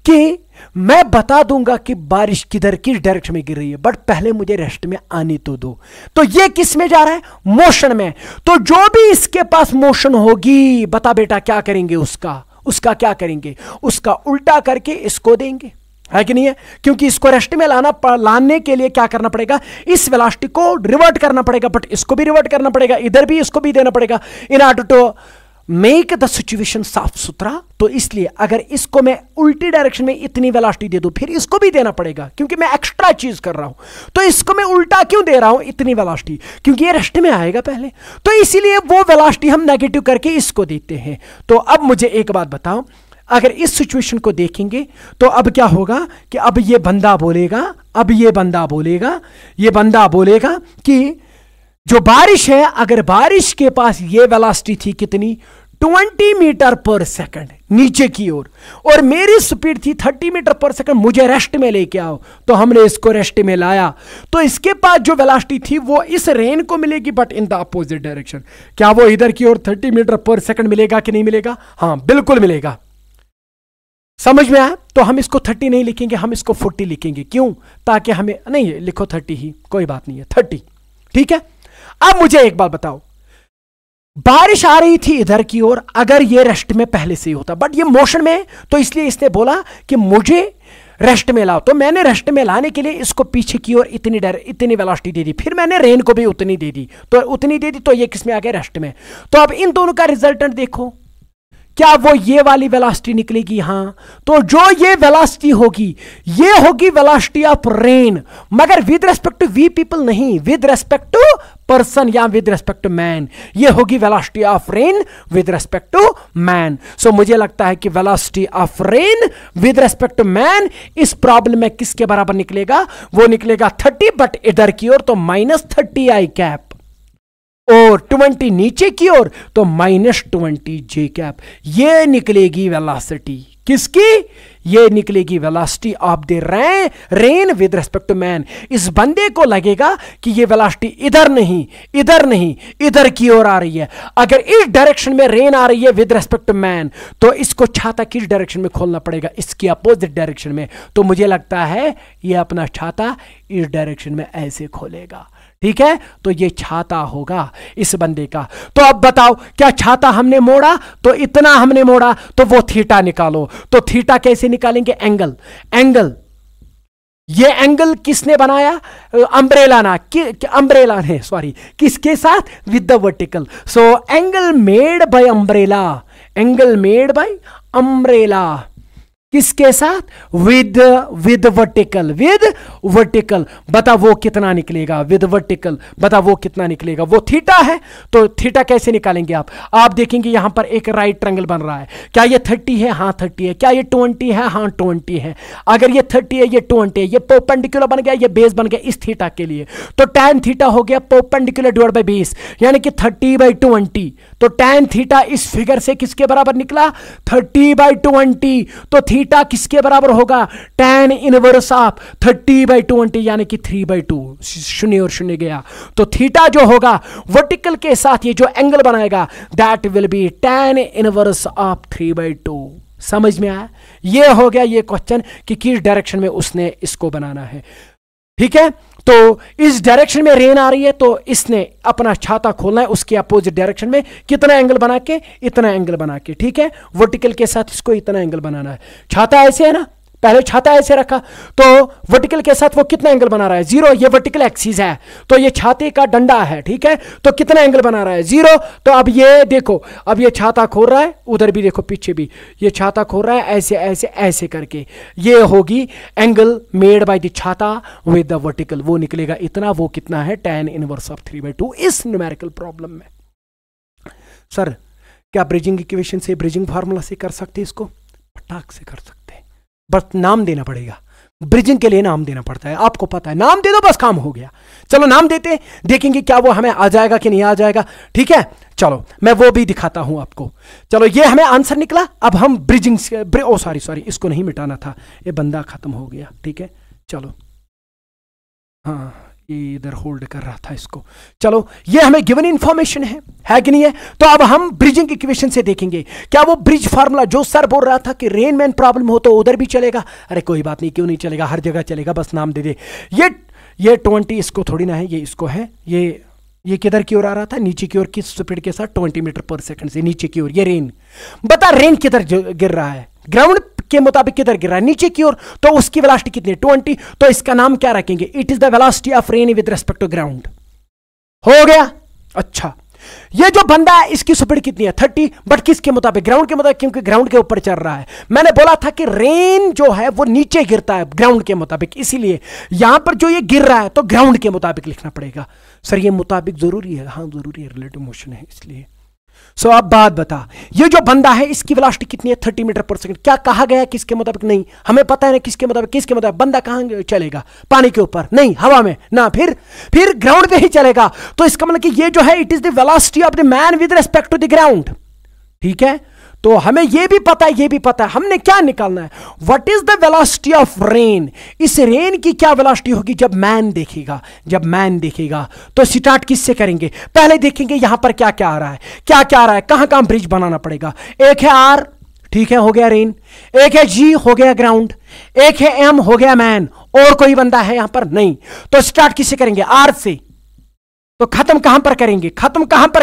कि मैं बता दूंगा कि बारिश किधर किस डायरेक्शन में गिर रही है बट पहले मुझे रेस्ट में आने तो दो। तो ये किस में जा रहा है, मोशन में। तो जो भी इसके पास मोशन होगी, बता बेटा क्या करेंगे, उसका क्या करेंगे, उसका उल्टा करके इसको देंगे, है कि नहीं है। क्योंकि इसको रेस्ट में लाने के लिए क्या करना पड़ेगा, इस वेलोसिटी को रिवर्ट करना पड़ेगा, बट इसको भी रिवर्ट करना पड़ेगा, इधर भी इसको भी देना पड़ेगा in order to make the situation साफ सुथरा। तो इसलिए अगर इसको मैं उल्टी डायरेक्शन में इतनी वेलोसिटी दे दूं, फिर इसको भी देना पड़ेगा क्योंकि मैं एक्स्ट्रा चीज कर रहा हूं। तो इसको मैं उल्टा क्यों दे रहा हूं इतनी वेलोसिटी, क्योंकि ये रेस्ट में आएगा पहले, तो इसीलिए वो वेलोसिटी हम नेगेटिव करके इसको देते हैं। तो अब मुझे एक बात बताओ, अगर इस सिचुएशन को देखेंगे तो अब क्या होगा कि अब ये बंदा बोलेगा कि जो बारिश है, अगर बारिश के पास ये वेलोसिटी थी कितनी, 20 मीटर पर सेकंड नीचे की ओर, और मेरी स्पीड थी 30 मीटर पर सेकंड, मुझे रेस्ट में लेके आओ, तो हमने इसको रेस्ट में लाया। तो इसके पास जो वेलोसिटी थी वो इस रेन को मिलेगी but in the opposite direction. क्या वो इधर की ओर 30 मीटर पर सेकंड मिलेगा कि नहीं मिलेगा, हाँ बिल्कुल मिलेगा। समझ में आया। तो हम इसको 30 नहीं लिखेंगे, हम इसको 40 लिखेंगे। क्यों, ताकि हमें, नहीं लिखो 30 ही, कोई बात नहीं है 30, ठीक है। अब मुझे एक बात बताओ, बारिश आ रही थी इधर की ओर, अगर ये रेस्ट में पहले से ही होता, बट ये मोशन में, तो इसलिए इसने बोला कि मुझे रेस्ट में लाओ। तो मैंने रेस्ट में लाने के लिए इसको पीछे की ओर इतनी वेलोसिटी दे दी, फिर मैंने रेन को भी उतनी दे दी, तो ये किस में आ गया, रेस्ट में। तो अब इन दोनों का रिजल्टेंट देखो, क्या वो ये वाली वेलोसिटी निकलेगी, हाँ। तो जो ये वेलोसिटी होगी, ये होगी वेलोसिटी ऑफ रेन, मगर with respect to we people नहीं, विद रेस्पेक्ट टू पर्सन या विद रेस्पेक्ट टू मैन। ये होगी velocity of rain with respect to man. So मुझे लगता है कि velocity of rain with respect to man इस प्रॉब्लम में किसके बराबर निकलेगा, वो निकलेगा 30, बट इधर की ओर तो -30 आई कैप, और 20 नीचे की ओर तो -20 जे कैप। ये निकलेगी वेलोसिटी किसकी, ये निकलेगी velocity of the rain with respect to man. इस बंदे को लगेगा कि ये वेलोसिटी इधर नहीं, इधर की ओर आ रही है। अगर इस डायरेक्शन में रेन आ रही है विद रिस्पेक्ट टू मैन, तो इसको छाता किस डायरेक्शन में खोलना पड़ेगा, इसकी अपोजिट डायरेक्शन में। तो मुझे लगता है ये अपना छाता इस डायरेक्शन में ऐसे खोलेगा, ठीक है। तो ये छाता होगा इस बंदे का। तो अब बताओ, क्या छाता हमने मोड़ा, तो इतना हमने मोड़ा, तो वो थीटा निकालो। तो थीटा कैसे निकालेंगे, एंगल ये एंगल किसने बनाया, अम्ब्रेला ने, सॉरी, किसके साथ, with the vertical. So angle made by umbrella, किसके साथ? With vertical. बता वो कितना निकलेगा? विद वर्टिकल, बता वो कितना निकलेगा? वो थीटा है, तो थीटा कैसे निकालेंगे आप देखेंगे यहां पर एक राइट ट्रायंगल बन रहा है। क्या ये 30 है? हाँ 30 है। क्या ये 20 है? हाँ 20 है। अगर ये 30 है, ये 20 है, ये परपेंडिकुलर बन गया, ये बेस बन गया इस थीटा के लिए, तो tan थीटा हो गया परपेंडिकुलर डिवाइड बाय बेस, यानी कि 30/20। तो tan थीटा इस फिगर से किसके बराबर निकला? 30/20। तो थीटा किसके बराबर होगा? tan इनवर्स ऑफ 30/20, यानी कि 3/2। शून्य और शून्य गया, तो थीटा जो होगा वर्टिकल के साथ ये जो एंगल बनाएगा, that will B tan inverse of 3/2। समझ में आया? ये हो गया ये क्वेश्चन कि किस डायरेक्शन में उसने इसको बनाना है। ठीक है, तो इस डायरेक्शन में रेन आ रही है, तो इसने अपना छाता खोलना है उसके अपोजिट डायरेक्शन में। कितना एंगल बना के? इतना एंगल बना के। ठीक है, वर्टिकल के साथ इसको इतना एंगल बनाना है। छाता ऐसे है ना, पहले छाता ऐसे रखा, तो वर्टिकल के साथ वो कितना एंगल बना रहा है? 0। ये वर्टिकल एक्सिस है, तो ये छाते का डंडा है। ठीक है, तो कितना एंगल बना रहा है? 0। तो अब ये देखो, अब ये छाता खोल रहा है, उधर भी देखो पीछे भी ये छाता खोल रहा है, ऐसे ऐसे ऐसे करके ये होगी एंगल मेड बाय द छाता विद द वर्टिकल। वो निकलेगा इतना। वो कितना है? tan इनवर्स ऑफ 3/2 इस न्यूमेरिकल प्रॉब्लम में। सर क्या ब्रिजिंग इक्वेशन से, ब्रिजिंग फार्मूला से कर सकते? इसको फटाक से कर सकते, बस नाम देना पड़ेगा। ब्रिजिंग के लिए नाम देना पड़ता है, आपको पता है। नाम दे दो बस, काम हो गया। चलो नाम देते, देखेंगे क्या वो हमें आ जाएगा कि नहीं आ जाएगा। ठीक है, चलो मैं वो भी दिखाता हूं आपको। चलो ये हमें आंसर निकला। अब हम ब्रिजिंग से सॉरी इसको नहीं मिटाना था, ये बंदा खत्म हो गया। ठीक है, चलो हाँ ये इधर होल्ड कर रहा था इसको। चलो ये हमें गिवन इंफॉर्मेशन है कि नहीं है? तो अब हम ब्रिजिंग इक्वेशन से देखेंगे क्या वो ब्रिज फार्मूला जो सर बोल रहा था कि रेन मैन प्रॉब्लम हो तो उधर भी चलेगा। अरे कोई बात नहीं, क्यों नहीं चलेगा, हर जगह चलेगा, बस नाम दे दे। ये 20 इसको थोड़ी ना है, ये इसको है। ये किधर की ओर आ रहा था? नीचे की ओर, किस स्पीड के साथ? 20 मीटर पर सेकंड से नीचे की ओर। ये रेन, बता रेन किधर गिर रहा है? ग्राउंड के मुताबिक किधर गिर रहा है? नीचे की ओर। तो उसकी वेलोसिटी कितनी है? 20। तो इसका नाम क्या रखेंगे? It is the velocity of rain with respect to ground. हो गया। अच्छा, ये जो बंदा है इसकी स्पीड कितनी है? 30, बट किसके मुताबिक? ग्राउंड के मुताबिक, क्योंकि ग्राउंड के ऊपर चल रहा है। मैंने बोला था कि रेन जो है वो नीचे गिरता है ग्राउंड के मुताबिक, इसीलिए यहां पर जो ये गिर रहा है तो ग्राउंड के मुताबिक लिखना पड़ेगा। सर ये मुताबिक जरूरी है? हाँ जरूरी है, रिलेटिव मोशन है इसलिए। सो अब बात बता, ये जो बंदा है इसकी वेलोसिटी कितनी है? 30 मीटर पर सेकंड। क्या कहा गया किसके मुताबिक? नहीं, हमें पता है ना किसके मुताबिक। बंदा कहां चलेगा? पानी के ऊपर नहीं, हवा में ना, फिर ग्राउंड पे ही चलेगा। तो इसका मतलब कि ये जो है it is the velocity of the man with respect to the ground. ठीक है, तो हमें ये भी पता है, हमने क्या निकालना है? What is the velocity of rain? इस रेन की क्या वेलोसिटी होगी जब मैन देखेगा। तो स्टार्ट किससे करेंगे? पहले देखेंगे यहां पर क्या क्या आ रहा है, कहां ब्रिज बनाना पड़ेगा। एक है आर, ठीक है, हो गया रेन। एक है जी, हो गया ग्राउंड। एक है एम, हो गया मैन। और कोई बंदा है यहां पर? नहीं। तो स्टार्ट किससे करेंगे? आर से। तो खत्म कहां पर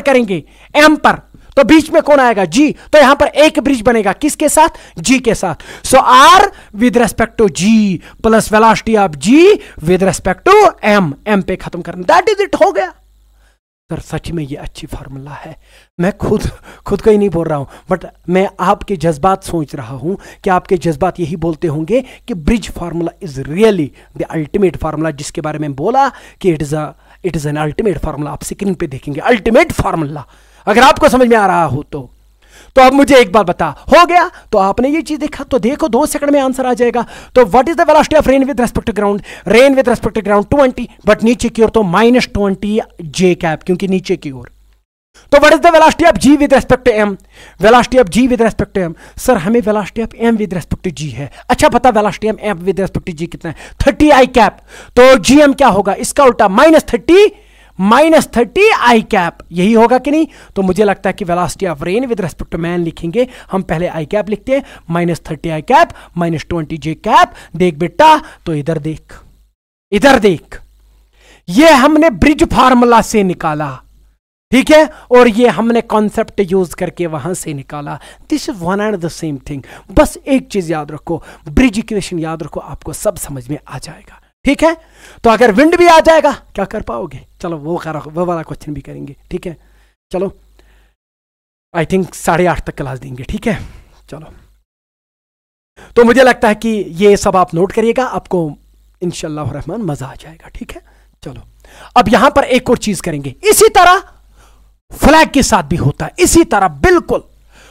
करेंगे? एम पर। तो बीच में कौन आएगा? जी। तो यहां पर एक ब्रिज बनेगा, किसके साथ? जी के साथ। So R with respect to G plus velocity of G with respect to M पे खत्म करना। दैट इज इट, हो गया। सर सच में ये अच्छी फार्मूला है। मैं खुद को ही नहीं बोल रहा हूं, बट मैं आपके जज्बात सोच रहा हूं कि आपके जज्बात यही बोलते होंगे कि bridge formula is really the ultimate formula, जिसके बारे में बोला कि it is an ultimate formula. आप स्क्रीन पे देखेंगे अल्टीमेट फार्मूला, अगर आपको समझ में आ रहा हो तो अब मुझे एक बार बता, हो गया? तो आपने ये चीज देखा, तो देखो 2 सेकंड में आंसर आ जाएगा। तो what is the velocity of rain with respect to ground? Rain with respect to ground 20, but नीचे की ओर तो -20 जे कैप, क्योंकि नीचे की ओर। तो what is the velocity of G with respect to M? Velocity of G with respect to M, sir हमें velocity of M with respect to G है। अच्छा पता velocity of M with respect to G कितना है? 30 आई cap. तो G M क्या होगा? इसका उल्टा -30 आई कैप, यही होगा कि नहीं? तो मुझे लगता है कि velocity of rain with respect to man लिखेंगे हम, पहले आई कैप लिखते हैं, -30 आई कैप -20 जे कैप। देख बेटा, तो इधर देख, ये हमने ब्रिज फार्मूला से निकाला, ठीक है, और ये हमने कॉन्सेप्ट यूज करके वहां से निकाला। This is one and the same thing. बस एक चीज याद रखो, ब्रिज इक्वेशन याद रखो, आपको सब समझ में आ जाएगा। ठीक है, तो अगर विंड भी आ जाएगा क्या कर पाओगे? चलो वो वाला क्वेश्चन भी करेंगे। ठीक है, चलो आई थिंक 8:30 तक क्लास देंगे। ठीक है, चलो। तो मुझे लगता है कि ये सब आप नोट करिएगा, आपको इंशाअल्लाह रहमान मजा आ जाएगा। ठीक है, चलो अब यहां पर एक और चीज करेंगे। इसी तरह फ्लैग के साथ भी होता है, इसी तरह बिल्कुल।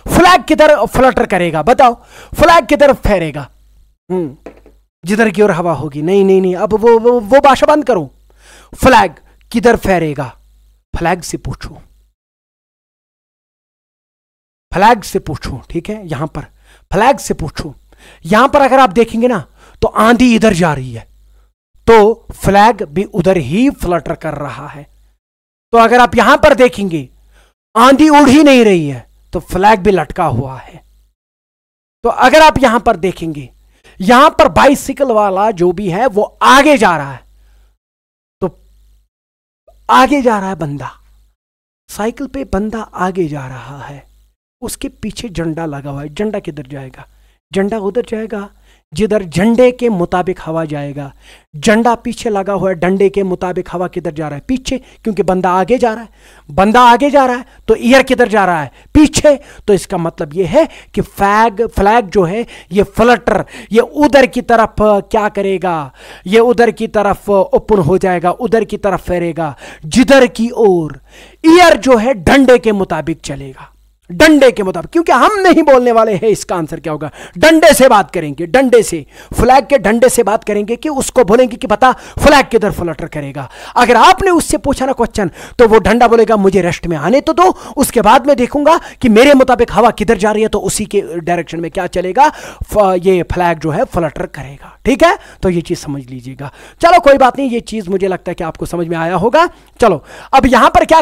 फ्लैग किधर फ्लटर करेगा बताओ, फ्लैग किधर फहरेगा? जिधर की ओर हवा होगी। नहीं नहीं नहीं, अब वो भाषा बंद करो। फ्लैग किधर फहरेगा? फ्लैग से पूछो, फ्लैग से पूछो। ठीक है, यहां पर फ्लैग से पूछो। यहां पर अगर आप देखेंगे ना तो आंधी इधर जा रही है, तो फ्लैग भी उधर ही फ्लटर कर रहा है। तो अगर आप यहां पर देखेंगे आंधी उड़ ही नहीं रही है, तो फ्लैग भी लटका हुआ है। तो अगर आप यहां पर देखेंगे, यहां पर बाइसिकल वाला जो भी है वो आगे जा रहा है, तो आगे जा रहा है बंदा, साइकिल पे बंदा आगे जा रहा है, उसके पीछे झंडा लगा हुआ है। झंडा किधर जाएगा? झंडा उधर जाएगा जिधर झंडे के मुताबिक हवा जाएगा। झंडा पीछे लगा हुआ है, डंडे के मुताबिक हवा किधर जा रहा है? पीछे, क्योंकि बंदा आगे जा रहा है। बंदा आगे जा रहा है तो ईयर किधर जा रहा है? पीछे। तो इसका मतलब यह है कि फ्लैग जो है ये फ्लटर, ये उधर की तरफ क्या करेगा? ये उधर की तरफ ओपन हो जाएगा, उधर की तरफ फेरेगा, जिधर की ओर ईयर जो है डंडे के मुताबिक चलेगा, डंडे के मुताबिक। क्योंकि हम नहीं बोलने वाले हैं इसका आंसर क्या होगा, डंडे से बात करेंगे, डंडे से, फ्लैग के डंडे से बात करेंगे कि उसको बोलेंगे कि बता फ्लैग किधर फ्लटर करेगा। अगर आपने उससे पूछा ना क्वेश्चन, तो वो डंडा बोलेगा मुझे रेस्ट में आने तो दो, उसके बाद में देखूंगा कि मेरे मुताबिक हवा किधर जा रही है, तो उसी के डायरेक्शन में क्या चलेगा, ये फ्लैग जो है फ्लटर करेगा। ठीक है, तो ये चीज समझ लीजिएगा। चलो कोई बात नहीं, ये चीज मुझे लगता है कि आपको समझ में आया होगा। चलो अब यहां पर क्या